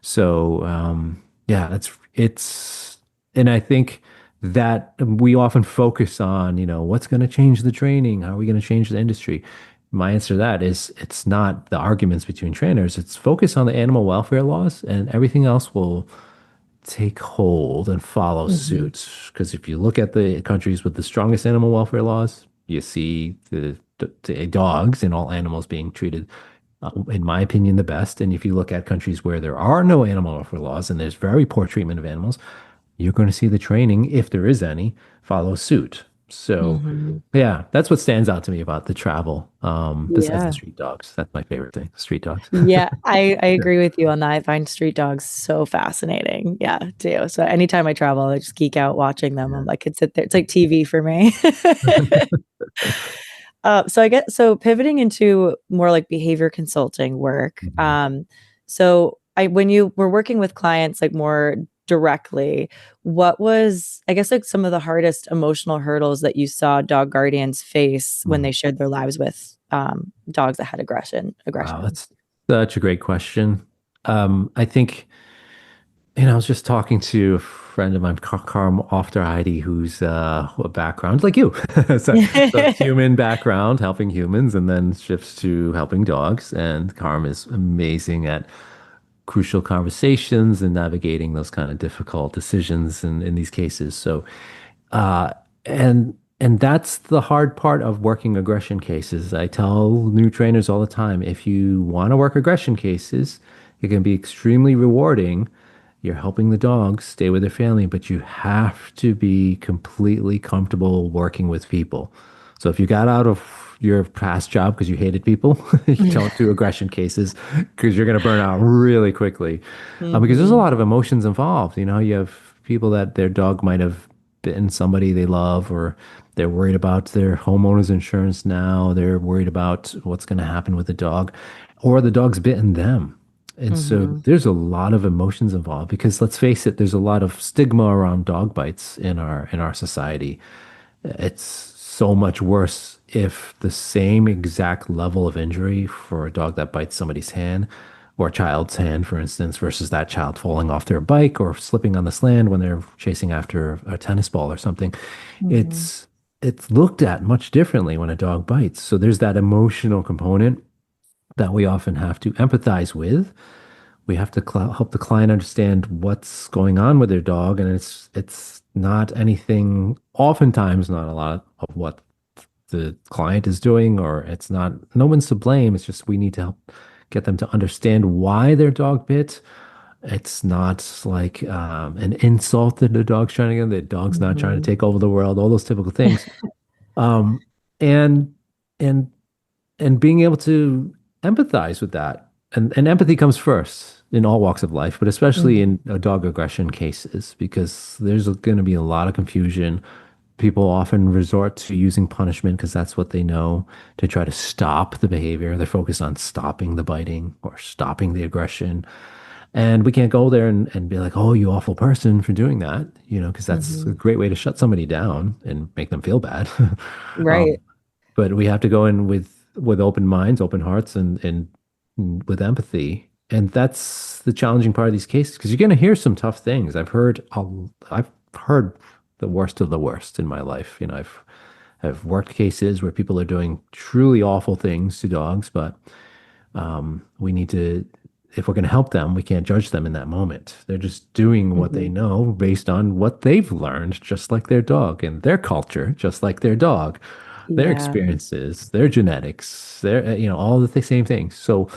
So yeah, it's and I think that we often focus on what's going to change the training. How are we going to change the industry? My answer to that is it's not the arguments between trainers. It's focus on the animal welfare laws, and everything else will take hold and follow Hmm. suit. Because if you look at the countries with the strongest animal welfare laws, you see the dogs and all animals being treated, in my opinion, the best. And if you look at countries where there are no animal welfare laws and there's very poor treatment of animals, you're going to see the training, if there is any, follow suit. So, Hmm. yeah, that's what stands out to me about the travel. Besides the Yeah. street dogs, that's my favorite thing, street dogs. Yeah, I Yeah. agree with you on that. I find street dogs so fascinating. Yeah, too. So anytime I travel, I just geek out watching them. I'm Yeah. like, it's sit there. It's like TV for me. So I get so pivoting into more like behavior consulting work. Mhm. So I when you were working with clients like more directly, what was I guess like some of the hardest emotional hurdles that you saw dog guardians face when Mm. they shared their lives with dogs that had Wow, aggression? that's such a great question. I think, I was just talking to a friend of mine, Carm after Heidi, who's a background like you. So it's human background, helping humans, and then shifts to helping dogs. And Carm is amazing at crucial conversations and navigating those kind of difficult decisions in these cases. So uh, and that's the hard part of working aggression cases. I tell new trainers all the time, if you want to work aggression cases, it can be extremely rewarding. You're helping the dogs stay with their family, but you have to be completely comfortable working with people. So if you got out of your past job because you hated people, you don't do aggression cases because you're going to burn out really quickly. Because there's a Hmm. lot of emotions involved. You have people that their dog might have bitten somebody they love, or they're worried about their homeowner's insurance now. They're worried about what's going to happen with the dog, or the dog's bitten them. And so Hmm. there's a lot of emotions involved because let's face it, there's a lot of stigma around dog bites in our society. It's so much worse if the same exact level of injury for a dog that bites somebody's hand or a child's hand, for instance, versus that child falling off their bike or slipping on the sand when they're chasing after a tennis ball or something. Hmm. It's it's looked at much differently when a dog bites. So there's that emotional component that we often have to empathize with. We have to help the client understand what's going on with their dog, and it's not anything, oftentimes not a lot of what the client is doing, or it's not, no one's to blame. It's just we need to help get them to understand why their dog bit. It's not like an insult that the dog's trying to get. The dog's not trying to Hmm. take over the world, all those typical things. Um, and and and being able to empathize with that. And empathy comes first in all walks of life, but especially Hmm. in dog aggression cases, because there's going to be a lot of confusion. People often resort to using punishment because that's what they know, to try to stop the behavior. They're focused on stopping the biting or stopping the aggression. And we can't go there and be like, oh, you awful person for doing that, because that's a Hmm. great way to shut somebody down and make them feel bad. Right. Um, but we have to go in with open minds, open hearts, and with empathy. And that's the challenging part of these cases because you're going to hear some tough things. I've heard the worst of the worst in my life. I've worked cases where people are doing truly awful things to dogs, but we need to, if we're going to help them, we can't judge them in that moment. They're just doing what they Hmm. know based on what they've learned, just like their dog, and their culture, just like their dog, their Yeah. experiences, their genetics, all the same things. So,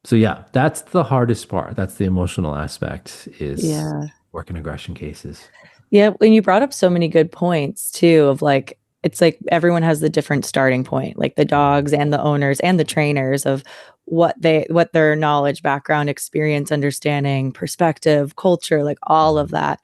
So yeah, that's the hardest part. That's the emotional aspect is Yeah. working aggression cases. Yeah, and you brought up so many good points too of like it's like everyone has the different starting point, like the Mhm. dogs and the owners and the trainers of what their knowledge, background, experience, understanding, perspective, culture, like all of Mhm. that.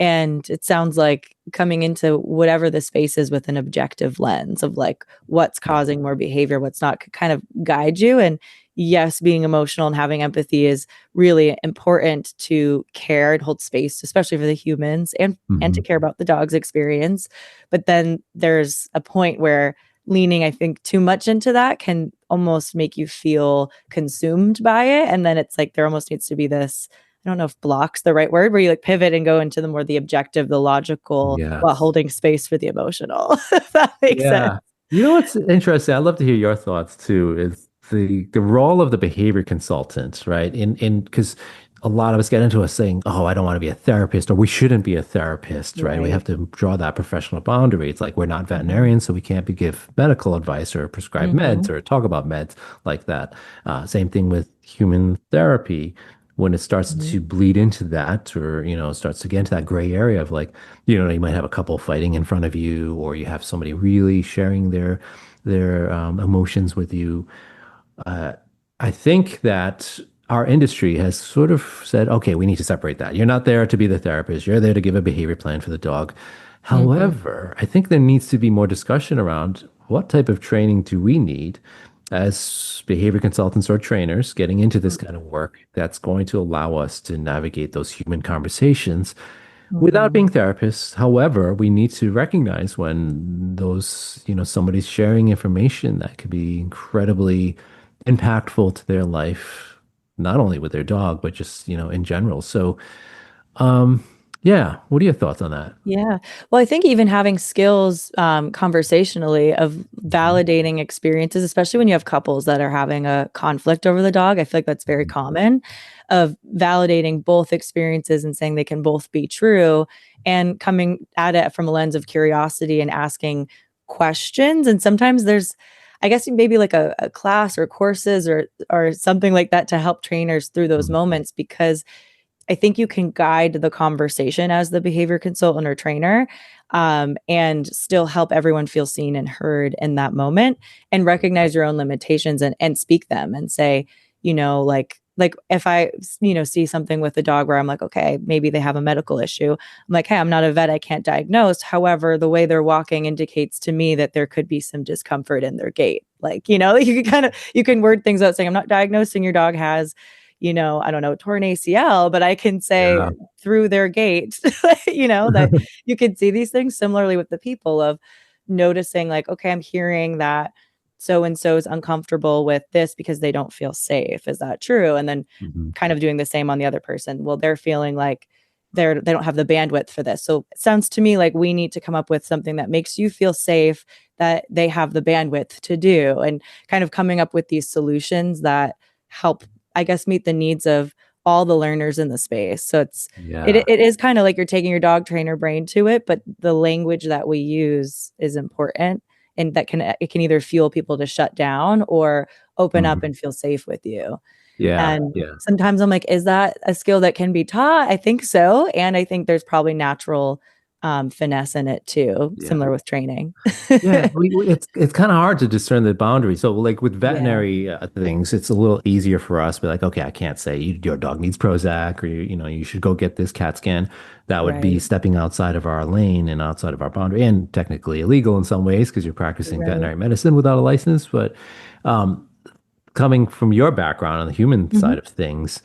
And it sounds like coming into whatever the space is with an objective lens of like what's Yeah. causing more behavior, what's not, could kind of guide you. And yes, being emotional and having empathy is really important to care and hold space, especially for the humans and to Mhm. care about the dog's experience. But then there's a point where leaning, I think, too much into that can almost make you feel consumed by it. And then it's like there almost needs to be this, I don't know if block's the right word, where you like pivot and go into the more the objective, the logical, while Yes. holding space for the emotional, if that makes sense. Yeah. You know what's interesting? I'd love to hear your thoughts too, is the role of the behavior consultant, right? In because a lot of us get into us saying, "Oh, I don't want to be a therapist," or "We shouldn't be a therapist," right? We Right. have to draw that professional boundary. It's like we're not Mhm. veterinarians, so we can't give medical advice or prescribe meds Mhm. or talk about meds like that. Same thing with human therapy. When it starts Mhm. to bleed into that, or starts to get into that gray area of like, you might have a couple fighting in front of you, or you have somebody really sharing their emotions with you. Uh, I think that our industry has sort of said, okay, we need to separate that. You're not there to be the therapist. You're there to give a behavior plan for the dog. Mhm. However, I think there needs to be more discussion around what type of training do we need as behavior consultants or trainers getting into this kind of work that's going to allow us to navigate those human conversations without Mhm. being therapists. However, we need to recognize when somebody's sharing information that could be incredibly impactful to their life, not only with their dog, but just, in general. So, um, yeah, what are your thoughts on that? Yeah. Well, I think even having skills conversationally of Mhm. validating experiences, especially when you have couples that are having a conflict over the dog, I feel like that's very Mhm. common of validating both experiences and saying they can both be true and coming at it from a lens of curiosity and asking questions. And sometimes there's, I guess maybe like a class or courses or something like that to help trainers through those Mhm. moments because I think you can guide the conversation as the behavior consultant or trainer, and still help everyone feel seen and heard in that moment and recognize your own limitations and speak them and say, like if I, see something with a dog where I'm like, okay, maybe they have a medical issue. I'm like, hey, I'm not a vet. I can't diagnose. However, the way they're walking indicates to me that there could be some discomfort in their gait. Like, you can you can word things out saying, I'm not diagnosing your dog has I don't know, torn ACL, but I can say Yeah. through their gait, that you can see these things similarly with the people of noticing, like, okay, I'm hearing that so and so is uncomfortable with this because they don't feel safe. Is that true? And then Mhm. kind of doing the same on the other person. Well, they're feeling like they don't have the bandwidth for this. So it sounds to me like we need to come up with something that makes you feel safe, that they have the bandwidth to do, and kind of coming up with these solutions that help, I guess, meet the needs of all the learners in the space. So Yeah. it is kind of like you're taking your dog trainer brain to it, but the language that we use is important, and that it can either fuel people to shut down or open up Mhm. and feel safe with you. Yeah. And Yeah. sometimes I'm like, is that a skill that can be taught? I think so. And I think there's probably natural finesse in it too, Yeah. similar with training. Yeah, it's kind of hard to discern the boundary. So, like with Yeah, veterinary things, it's a little easier for us. Be like, okay, I can't say your dog needs Prozac, or you should go get this CAT scan. That would be right, stepping outside of our lane and outside of our boundary, and technically illegal in some ways because you're practicing right. veterinary medicine without a license. But um, coming from your background on the human Mhm. side of things,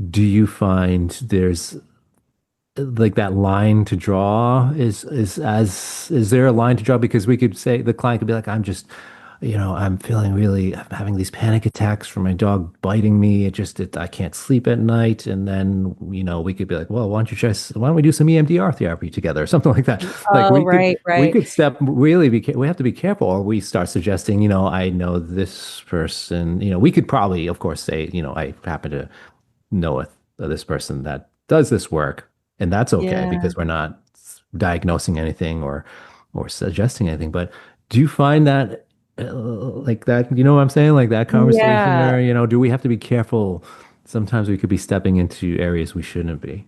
do you find there's like that line to draw is there a line to draw? Because we could say the client could be like, I'm feeling really, I'm having these panic attacks from my dog biting me. I can't sleep at night. And then, we could be like, well, why don't we do some EMDR therapy together or something like that? Like Oh, right, we right. could step really we have to be careful, or we start suggesting, I know this person, we could probably, of course, say, I happen to know this person that does this work, and that's okay Yeah. because we're not diagnosing anything or suggesting anything. But do you find that like that. You know what I'm saying? Like that conversation, Yeah. or, do we have to be careful? Sometimes we could be stepping into areas we shouldn't be.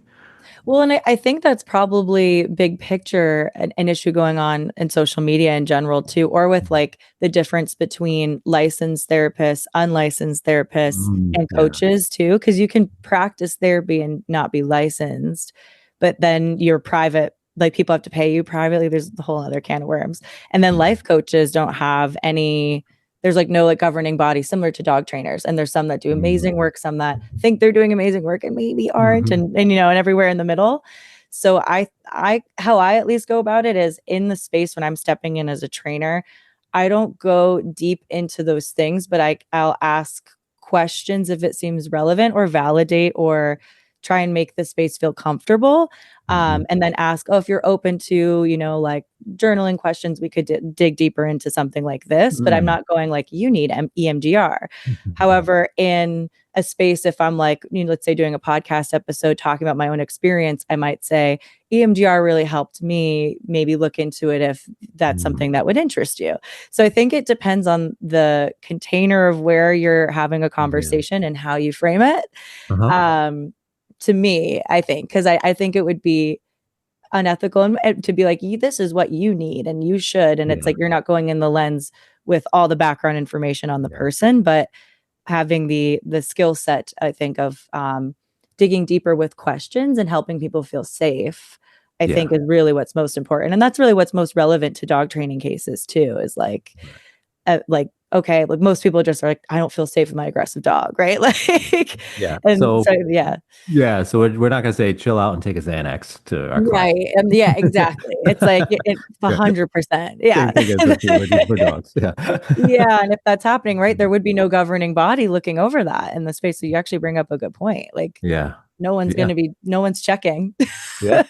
Well, and I think that's probably big picture an issue going on in social media in general too, or with like the difference between licensed therapists, unlicensed therapists, and Yeah. coaches too, because you can practice therapy and not be licensed, but then you're private, like people have to pay you privately. There's the whole other can of worms. And then Yeah. life coaches don't have any, there's like no like governing body similar to dog trainers, and there's some that do amazing Mm. work, some that think they're doing amazing work and maybe aren't, Hmm. and you know, and everywhere in the middle. So I how I at least go about it is in the space when I'm stepping in as a trainer, I don't go deep into those things, but I'll ask questions if it seems relevant, or validate, or try and make the space feel comfortable. Hmm. And then ask, oh, if you're open to, you know, like journaling questions, we could dig deeper into something like this, but I'm Mm. not going like, you need EMDR. However, in a space, if I'm like, you know, let's say doing a podcast episode talking about my own experience, I might say, EMDR really helped me. Maybe look into it if that's Mm. something that would interest you. So I think it depends on the container of where you're having a Yeah. conversation and how you frame it. Uh-huh. Um, to me, I think, because I think it would be unethical and to be like, this is what you need and you should. And it's Yeah. like you're not going in the lens with all the background information on the Yeah. person, but having the skill set, I think, of digging deeper with questions and helping people feel safe, I Yeah. think is really what's most important. And that's really what's most relevant to dog training cases too, is like, okay, like most people just are like, I don't feel safe with my aggressive dog, right? Like, Yeah. and So, so yeah. yeah. So we're not going to say chill out and take a Xanax to our client. Right. And yeah, exactly. It's like it's Yeah. 100%. Yeah. Same thing as if we were doing for dogs. Yeah. Yeah. And if that's happening, right, there would be no governing body looking over that in the space. So you actually bring up a good point. Like Yeah. Yeah. no one's checking. Yeah.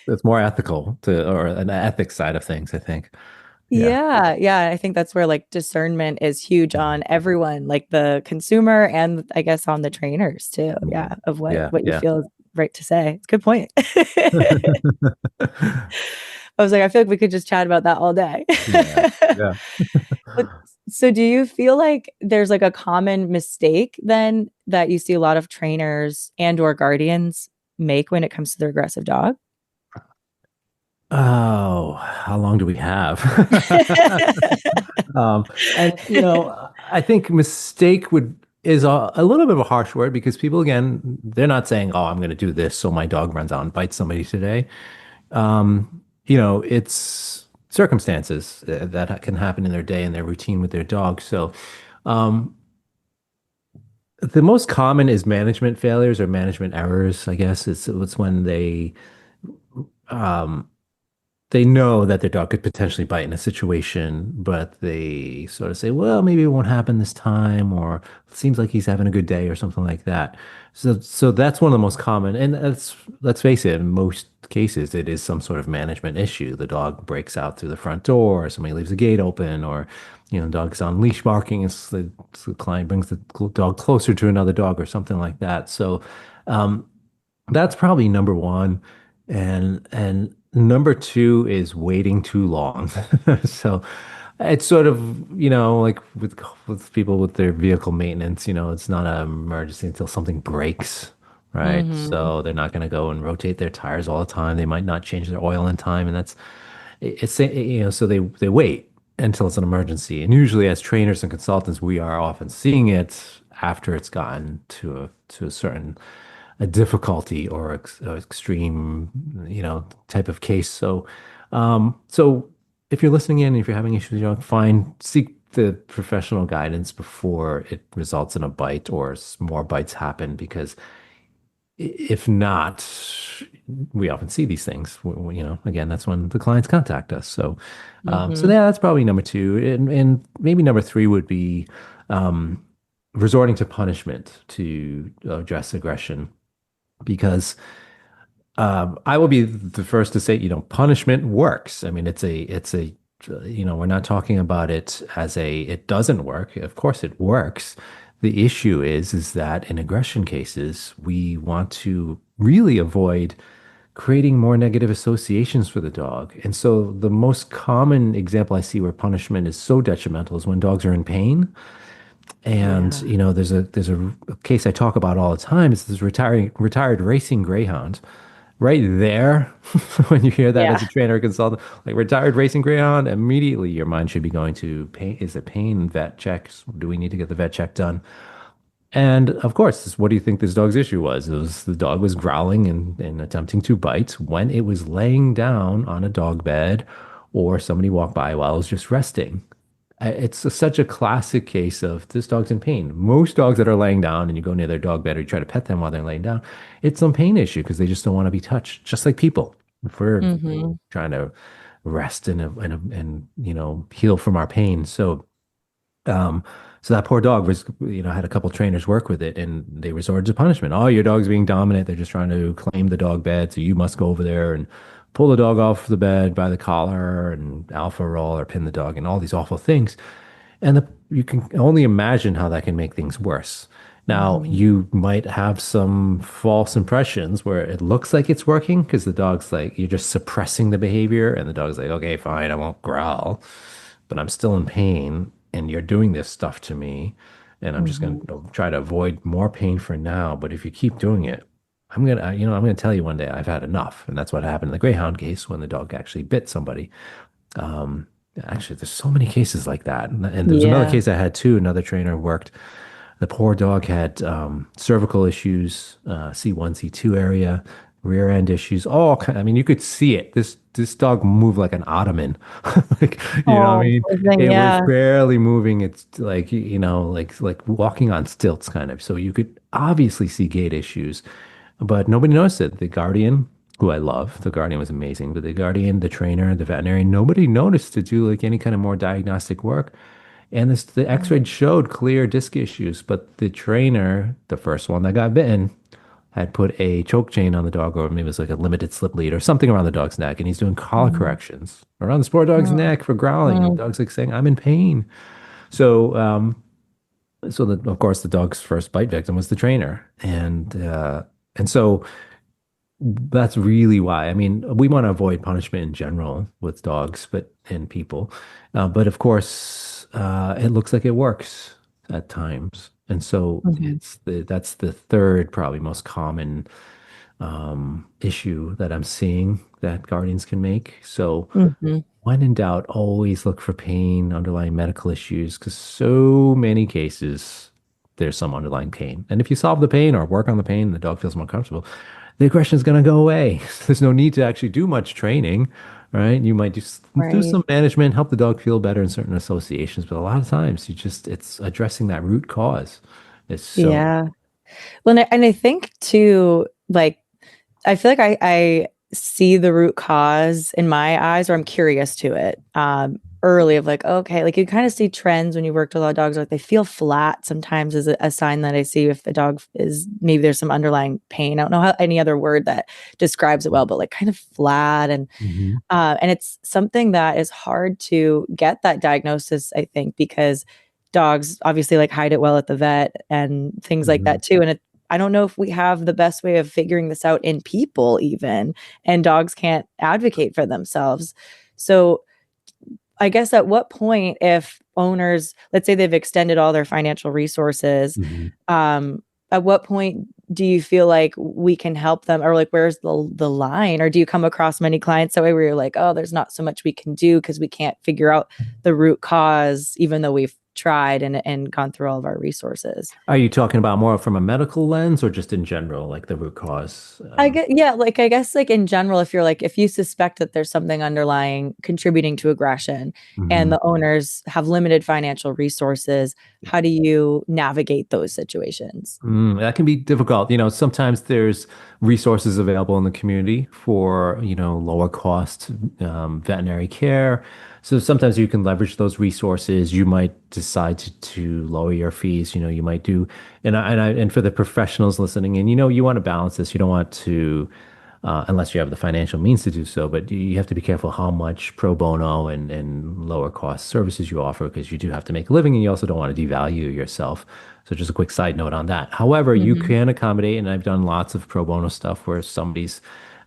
That's more ethical or an ethics side of things, I think. Yeah. Yeah. Yeah. I think that's where like discernment is huge on everyone, like the consumer and I guess on the trainers too. Yeah. Yeah. Of what Yeah. you Yeah. feel is right to say. It's a good point. I was like, I feel like we could just chat about that all day. Yeah. Yeah. But so do you feel like there's like a common mistake then that you see a lot of trainers and or guardians make when it comes to their aggressive dog? Oh, how long do we have? And I think mistake would is a little bit of a harsh word because people again, they're not saying, "Oh, I'm going to do this so my dog runs out and bites somebody today." It's circumstances that can happen in their day and their routine with their dog. So, um, the most common is management failures or management errors, I guess. It's when um, they know that their dog could potentially bite in a situation, but they sort of say, well, maybe it won't happen this time, or it seems like he's having a good day or something like that. So that's one of the most common, and let's face it, in most cases, it is some sort of management issue. The dog breaks out through the front door, or somebody leaves the gate open, or the dog's on leash barking, and the client brings the dog closer to another dog or something like that. So um, that's probably number one. And number two is waiting too long. So it's sort of, like with people with their vehicle maintenance, it's not an emergency until something breaks, right? Hmm. So they're not going to go and rotate their tires all the time. They might not change their oil in time, and so they wait until it's an emergency. And usually as trainers and consultants, we are often seeing it after it's gotten to a certain a difficulty or extreme, type of case. So if you're listening in, if you're having issues, seek the professional guidance before it results in a bite or more bites happen, because if not, we often see these things. Again, that's when the clients contact us. So Hmm. yeah, that's probably number two, and maybe number three would be um, resorting to punishment to address aggression, because I will be the first to say, punishment works. I mean, we're not talking about it as it doesn't work. Of course, it works. The issue is that in aggression cases, we want to really avoid creating more negative associations for the dog. And so the most common example I see where punishment is so detrimental is when dogs are in pain. And Yeah. there's a case I talk about all the time. It's this retired racing greyhound. Right there, when you hear that as Yeah. a trainer or consultant, like retired racing greyhound, immediately your mind should be going to pain. Is it pain? Vet checks? Do we need to get the vet check done? And of course, what do you think this dog's issue was? It was the dog was growling and attempting to bite when it was laying down on a dog bed or somebody walked by while it was just resting. Such a classic case of this dog's in pain. Most dogs that are laying down and you go near their dog bed or you try to pet them while they're laying down, it's some pain issue because they just don't want to be touched, just like people. If we're Hmm. trying to rest and heal from our pain. Um, so that poor dog was, had a couple trainers work with it and they resorted to punishment. Oh, your dog's being dominant. They're just trying to claim the dog bed. So you must go over there and pull the dog off the bed by the collar and alpha roll or pin the dog and all these awful things. And you can only imagine how that can make things worse. Now, Hmm. you might have some false impressions where it looks like it's working because the dog's like, you're just suppressing the behavior, and the dog's like, okay, fine, I won't growl, but I'm still in pain, and you're doing this stuff to me, and I'm just going Hmm. to try to avoid more pain for now. But if you keep doing it, I'm gonna tell you one day I've had enough, and that's what happened in the Greyhound case when the dog actually bit somebody. Um, Actually, there's so many cases like that. And there was another Yeah. case I had too. Another trainer worked. The poor dog had cervical issues, C1, C2 area, rear end issues. I mean, you could see it. This dog moved like an ottoman. Like, you know what I Oh, mean? poor thing. It was Yeah. barely moving. It's like, like walking on stilts kind of. So you could obviously see gait issues, but nobody noticed it. The Guardian, who I love, the Guardian was amazing, but the Guardian, the trainer, the veterinarian, nobody noticed to do like any kind of more diagnostic work. And the X-ray showed clear disc issues, but the trainer, the first one that got bitten, had put a choke chain on the dog, or maybe it was like a limited slip lead or something around the dog's neck, and he's doing collar Mhm. corrections around this poor dog's neck for growling, and the Mhm. dog's like saying, "I'm in pain." So, of course, the dog's first bite victim was the trainer, and so that's really why. I mean, we want to avoid punishment in general with dogs, but and people. But of course, it looks like it works at times. And so Mhm. that's the third probably most common issue that I'm seeing that guardians can make. So Mhm. when in doubt, always look for pain, underlying medical issues, because so many cases there's some underlying pain. And if you solve the pain or work on the pain, and the dog feels more comfortable, the aggression is going to go away. There's no need to actually do much training, right? You might just do Right. some management, help the dog feel better in certain associations, but a lot of times it's addressing that root cause. It's so. Yeah. Well, and I think too, like, I feel like I see the root cause in my eyes, or I'm curious to it. Early of like, okay, like you kind of see trends when you work with a lot of dogs, like they feel flat sometimes is a sign that I see if the dog is maybe there's some underlying pain. I don't know how any other word that describes it well, but like kind of flat Mhm. and it's something that is hard to get that diagnosis, I think, because dogs obviously like hide it well at the vet and things like Mhm. that too. I don't know if we have the best way of figuring this out in people, even, and dogs can't advocate for themselves. So I guess at what point, if owners, let's say they've extended all their financial resources, Mhm. um, at what point do you feel like we can help them, or like where's the line? Or do you come across many clients that way where you're like, oh, there's not so much we can do because we can't figure out the root cause, even though we've tried and gone through all of our resources? Are you talking about more from a medical lens or just in general, like the root cause? I get yeah, like I guess like in general, if you're like if you suspect that there's something underlying contributing to aggression and Mhm. the owners have limited financial resources, how do you navigate those situations? That can be difficult. Sometimes there's resources available in the community for, lower cost veterinary care. So sometimes you can leverage those resources. You might decide to lower your fees. You might do, and for the professionals listening in, you want to balance this. You don't want to unless you have the financial means to do so. But you have to be careful how much pro bono and lower cost services you offer because you do have to make a living and you also don't want to devalue yourself. So just a quick side note on that. However, you Mhm. can accommodate, and I've done lots of pro bono stuff where somebody's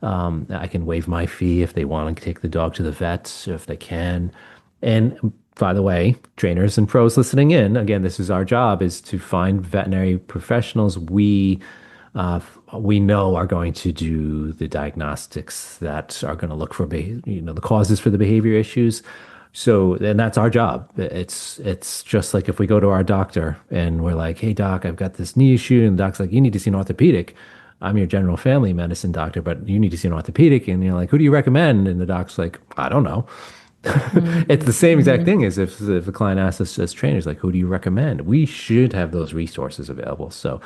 I can waive my fee if they want to take the dog to the vet, if they can. And by the way, trainers and pros listening in, again, this is our job, is to find veterinary professionals uh, we know are going to do the diagnostics that are going to look for, the causes for the behavior issues. So, and that's our job. It's just like if we go to our doctor and we're like, "Hey doc, I've got this knee issue," and the doc's like, "You need to see an orthopedic." I'm your general family medicine doctor, but you need to see an orthopedic. And you're like, "Who do you recommend?" And the doc's like, "I don't know." It's the same exact Mm-hmm. thing as if a client asks us as trainers, like, "Who do you recommend?" We should have those resources available. So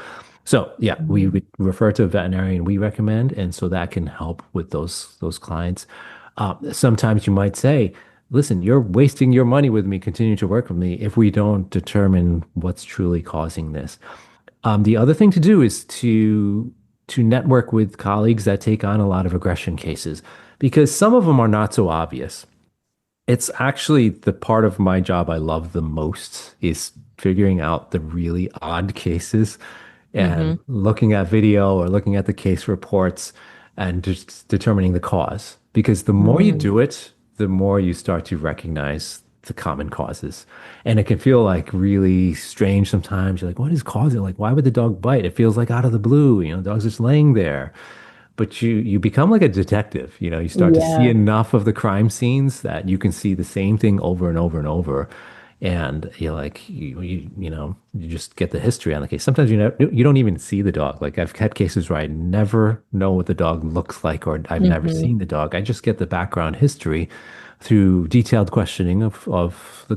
yeah, we refer to a veterinarian we recommend, and so that can help with those clients. Sometimes you might say, "Listen, you're wasting your money with me, continuing to work with me if we don't determine what's truly causing this." The other thing to do is to network with colleagues that take on a lot of aggression cases, because some of them are not so obvious. It's actually the part of my job I love the most is figuring out the really odd cases Mm-hmm. and looking at video or looking at the case reports and just determining the cause. Because the more you Mm-hmm. do it, the more you start to recognize the common causes. And it can feel like really strange sometimes. You're like, what is causing it? Like, why would the dog bite? It feels like out of the blue. The dog's just laying there. But you become like a detective. You start to see Yeah. enough of the crime scenes that you can see the same thing over and over and over. And you're like, you just get the history on the case. Sometimes you don't even see the dog. Like I've had cases where I never know what the dog looks like, or I've never Mm-hmm. seen the dog. I just get the background history through detailed questioning of the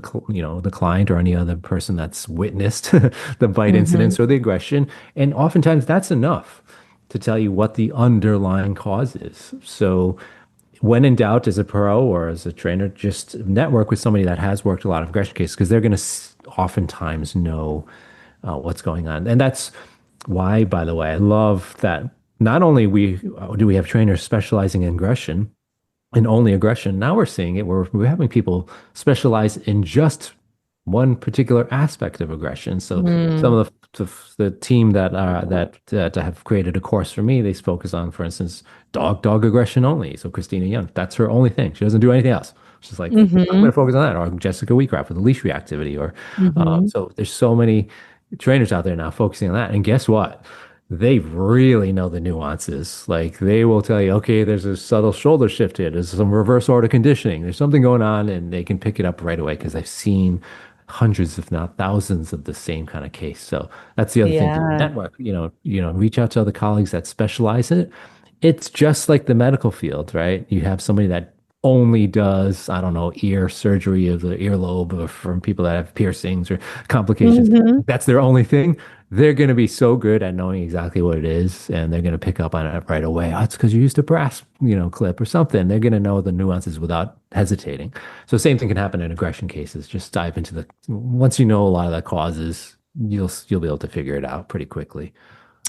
client or any other person that's witnessed the bite Mm-hmm. incidents or the aggression. And oftentimes that's enough to tell you what the underlying cause is. So when in doubt, as a pro or as a trainer, just network with somebody that has worked a lot of aggression cases because they're going to oftentimes know what's going on. And that's why, by the way, I love that not only we have trainers specializing in aggression and only aggression. Now we're seeing it where we're having people specialize in just one particular aspect of aggression. So some Mm-hmm. of the team that have created a course for me, they focus on, for instance, dog aggression only. So Christina Young, that's her only thing. She doesn't do anything else. She's like, I'm going Mm-hmm. to focus on that. Or Jessica Weecraft with the leash reactivity. Or Mm-hmm. so there's so many trainers out there now focusing on that. And guess what? They really know the nuances. Like they will tell you, okay, there's a subtle shoulder shift here. There's some reverse order conditioning. There's something going on, and they can pick it up right away because I've seen hundreds, if not thousands, of the same kind of case. So that's the other thing to Yeah. network. Reach out to other colleagues that specialize in it. It's just like the medical field, right? You have somebody that only does, I don't know, ear surgery of the earlobe or from people that have piercings or complications. Mm-hmm. That's their only thing. They're going to be so good at knowing exactly what it is, and they're going to pick up on it right away. Oh, it's because you used a brass, clip or something. They're going to know the nuances without hesitating. So same thing can happen in aggression cases. Just dive into once you know a lot of the causes, you'll be able to figure it out pretty quickly.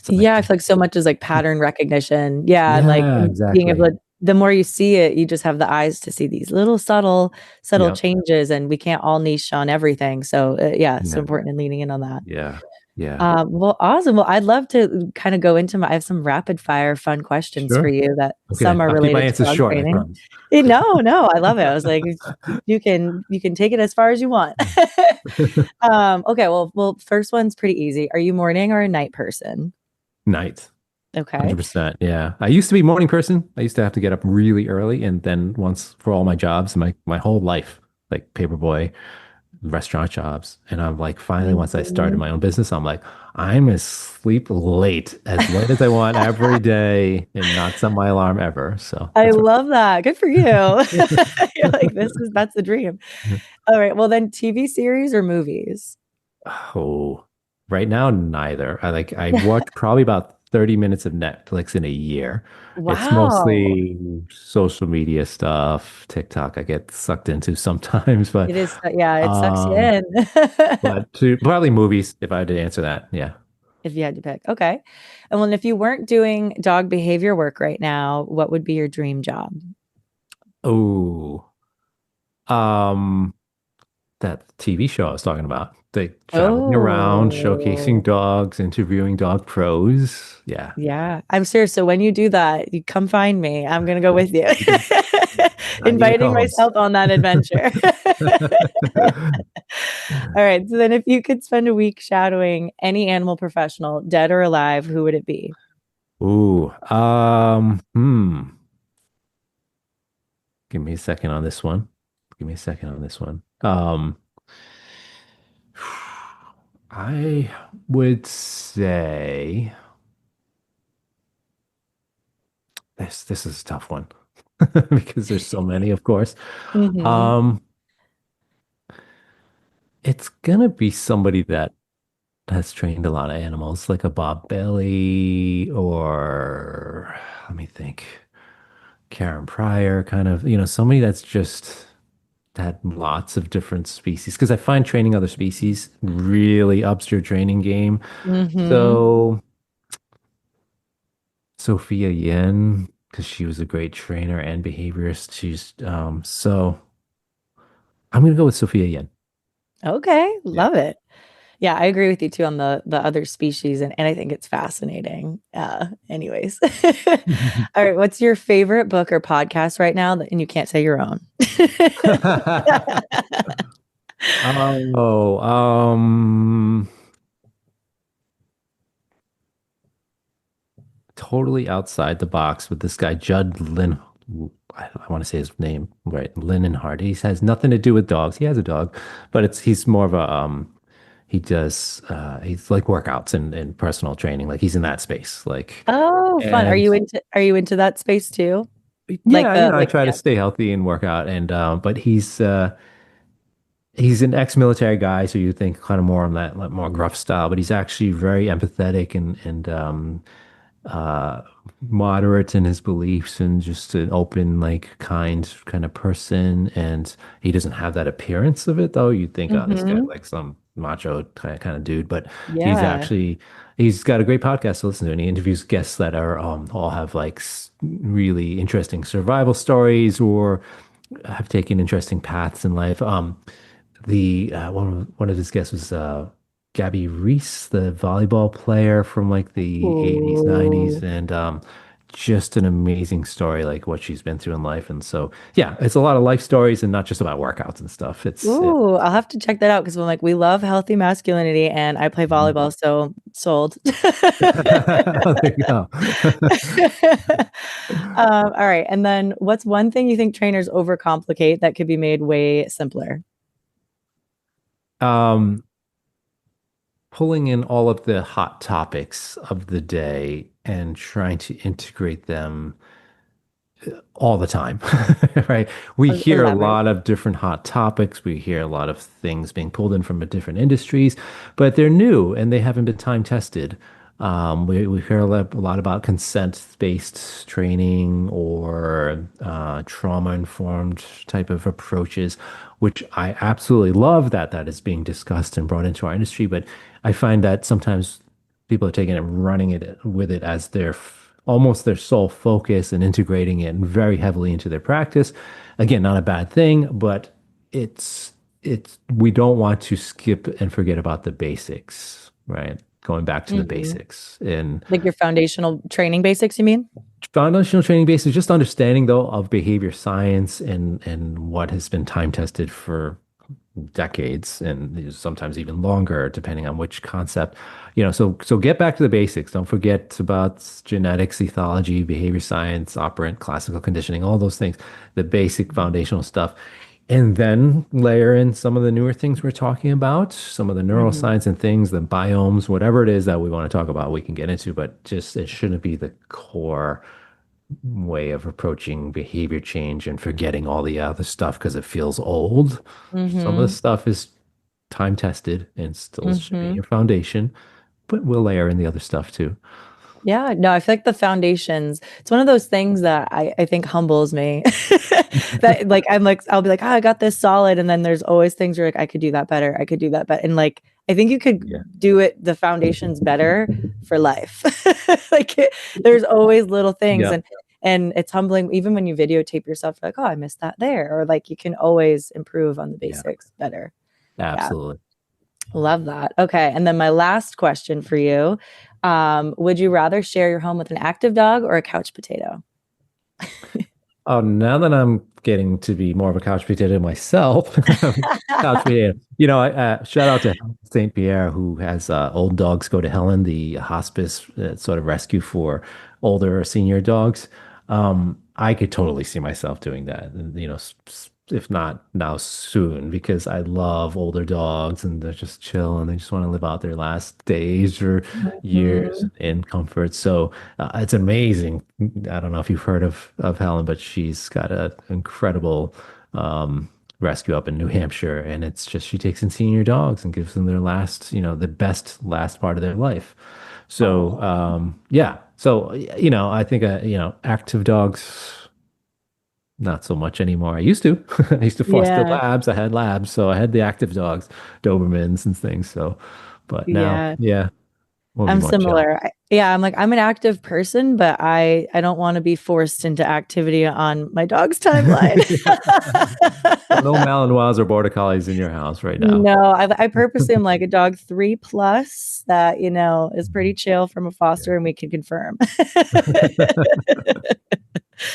So Yeah, I feel like so much is like pattern recognition. Yeah, and like yeah, and being able exactly. to, the more you see it, you just have the eyes to see these little subtle Yep. changes, and we can't all niche on everything. So yeah, it's so Yeah. important in leaning in on that. Yeah. Yeah. Well, awesome. Well, I'd love to kind of go into I have some rapid fire fun questions for Sure. you that some Okay. are I'll keep my related to answers dog short, I training. promise. No, no, I love it. I was like, you can take it as far as you want. Okay, well, first one's pretty easy. Are you morning or a night person? Night. Okay. 100%. Yeah. I used to be a morning person. I used to have to get up really early. And then once for all my jobs, my whole life, like paperboy, restaurant jobs. And I'm like, finally, once I started Mhm. my own business, I'm like, I'm gonna sleep as late as I want every day and not set my alarm ever. So I that's love that. Good for you. right. You're like, that's the dream. All right. Well, then TV series or movies? Oh, right now, neither. I watch probably about 30 minutes of Netflix in a year. It's Wow. mostly social media stuff, TikTok I get sucked into sometimes, It is, yeah, it sucks you um in. probably movies if I had to answer that. Yeah. If you had to pick. Okay. And well, if you weren't doing dog behavior work right now, what would be your dream job? Oh. Um that TV show I was talking about. They traveling around, showcasing Oh, dogs, interviewing dog pros. Yeah. yeah. I'm serious. So when you do that, you come find me. I'm gonna go with you. You can I need a Inviting co-host. myself on that adventure. All right. So then if you could spend a week shadowing any animal professional, dead or alive, who would it be? Ooh, give me a second on this one. Give me a second on this one. I would say this is a tough one because there's so many, of course. Hmm. Um, it's gonna be somebody that has trained a lot of animals, like a Bob Bailey or let me think, Karen Pryor, kind of, somebody that's just had lots of different species. Because I find training other species really ups your training game. Hmm. So Sophia Yen, because she was a great trainer and behaviorist. So I'm gonna go with Sophia Yen. Okay. Yeah. Love it. Yeah, I agree with you too on the other species, and I think it's fascinating. Anyways. All right, what's your favorite book or podcast right now and you can't say your own? Oh, totally outside the box with this guy, Judd Lin. I want to say his name right, Linenhart. He has nothing to do with dogs. He has a dog, but he's more of a he's like workouts and personal training. Like he's in that space. Like Oh, fun. and Are you into that space too? Like yeah, the I like try to yeah. stay healthy and work out. And but he's an ex-military guy, so you think kind of more on that like, more gruff style, but he's actually very empathetic and uh, moderate in his beliefs and just an open, like kind of person. And he doesn't have that appearance of it, though. You'd think, oh, this guy Hmm. like some macho kind of dude, but Yeah. he's got a great podcast to listen to, and he interviews guests that are all have like really interesting survival stories or have taken interesting paths in life. The one of his guests was Gabby Reese, the volleyball player from like the 80s, 90s, Ooh. and just an amazing story, like what she's been through in life. And so, yeah, it's a lot of life stories and not just about workouts and stuff. Ooh, I'll have to check that out because I'm like, we love healthy masculinity and I play Mhm. volleyball, so sold. There you go. All right. And then what's one thing you think trainers overcomplicate that could be made way simpler? Um, Pulling in all of the hot topics of the day and trying to integrate them all the time, right? We hear a Elaborate. lot of different hot topics. We hear a lot of things being pulled in from different industries, but they're new and they haven't been time tested. We hear a lot about consent-based training or trauma-informed type of approaches, which I absolutely love that is being discussed and brought into our industry. But I find that sometimes people are taking it and running it with it as almost their sole focus and integrating it very heavily into their practice. Again, not a bad thing, but it's we don't want to skip and forget about the basics, right? Going back to the Hmm. basics and Like your foundational training basics, you mean? foundational training basics, just understanding though of behavior science and what has been time tested for decades and sometimes even longer, depending on which concept. So get back to the basics. Don't forget about genetics, ethology, behavior science, operant, classical conditioning, all those things, the basic foundational stuff. And then layer in some of the newer things we're talking about, some of the Hmm. neuroscience and things, the biomes, whatever it is that we want to talk about, we can get into, but just it shouldn't be the core way of approaching behavior change and forgetting all the other stuff because it feels old. Some of the Hmm. stuff is time tested and still should be Hmm. your foundation, but we'll layer in the other stuff too. Yeah, no, I feel like the foundations, it's one of those things that I think humbles me. That like I'm like I'll be like, oh, I got this solid. And then there's always things where like I could do that better. I could do that better. And like I think you could Yeah. do it the foundations better for life. Like there's always little things Yeah. and it's humbling even when you videotape yourself, like, oh, I missed that there. Or like you can always improve on the Yeah. basics better. Yeah. Absolutely. Love that. Okay. And then my last question for you. Would you rather share your home with an active dog or a couch potato? Oh, now that I'm getting to be more of a couch potato myself, couch potato. Shout out to St. Pierre, who has Old Dogs Go to Helen, the hospice sort of rescue for older senior dogs. I could totally see myself doing that, and, if not now, soon, because I love older dogs and they're just chill and they just want to live out their last days or years Mhm. in comfort. So it's amazing. I don't know if you've heard of Helen, but she's got an incredible rescue up in New Hampshire, and it's just she takes in senior dogs and gives them their last, the best last part of their life. So Oh, yeah, so I think active dogs. Not so much anymore. I used to. I used to foster yeah. labs. I had labs, so I had the active dogs, Dobermans and things. So, but now, Yeah. yeah, we'll be I'm more chill. similar. Yeah, I'm like I'm an active person, but I don't want to be forced into activity on my dog's timeline. So no Malinois or Border Collies in your house right now. No, I purposely am like a dog 3+ that, is pretty chill from a foster and we can confirm.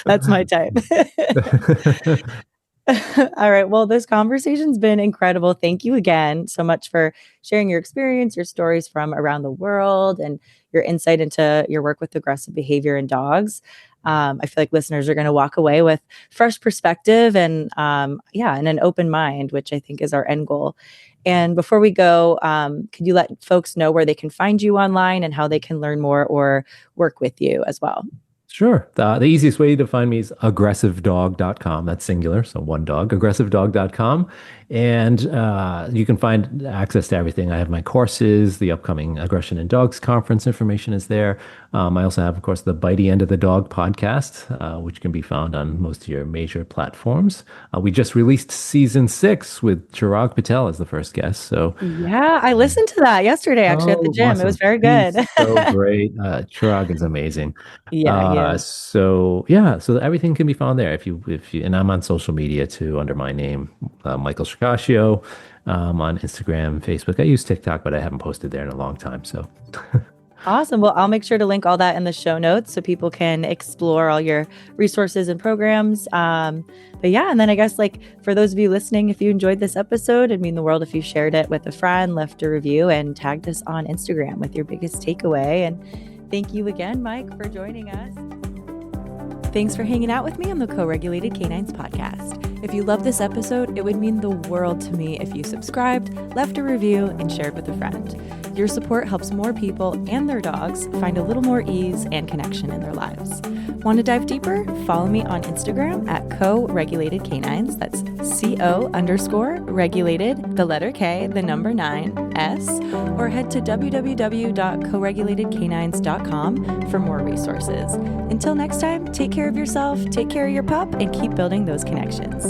That's my type. All right. Well, this conversation's been incredible. Thank you again so much for sharing your experience, your stories from around the world, and your insight into your work with aggressive behavior in dogs. I feel like listeners are going to walk away with fresh perspective and, yeah, and an open mind, which I think is our end goal. And before we go, could you let folks know where they can find you online and how they can learn more or work with you as well? Sure. The easiest way to find me is aggressivedog.com. That's singular, so one dog, aggressivedog.com. And you can find access to everything. I have my courses, the upcoming Aggression in Dogs conference information is there. I also have, of course, the Bitey End of the Dog podcast, which can be found on most of your major platforms. We just released season 6 with Chirag Patel as the first guest. So Yeah, I listened to that yesterday actually at the oh, gym. It was awesome. very good. He's so great. Chirag is amazing. Yeah, he is. So yeah, so everything can be found there if you, and I'm on social media too under my name, Michael Shikashio, on Instagram, Facebook. I use TikTok, but I haven't posted there in a long time. So Awesome. Well, I'll make sure to link all that in the show notes so people can explore all your resources and programs. But yeah, and then I guess like for those of you listening, if you enjoyed this episode, it'd mean the world if you shared it with a friend, left a review, and tagged us on Instagram with your biggest takeaway. And thank you again, Mike, for joining us. Thanks for hanging out with me on the Co-Regulated Canines podcast. If you love this episode, it would mean the world to me if you subscribed, left a review, and shared with a friend. Your support helps more people and their dogs find a little more ease and connection in their lives. Want to dive deeper? Follow me on Instagram at Co-Regulated Canines. That's CO_regulated, the letter K, the number 9, S, or head to www.coregulatedcanines.com for more resources. Until next time, take care of yourself, take care of your pup, and keep building those connections.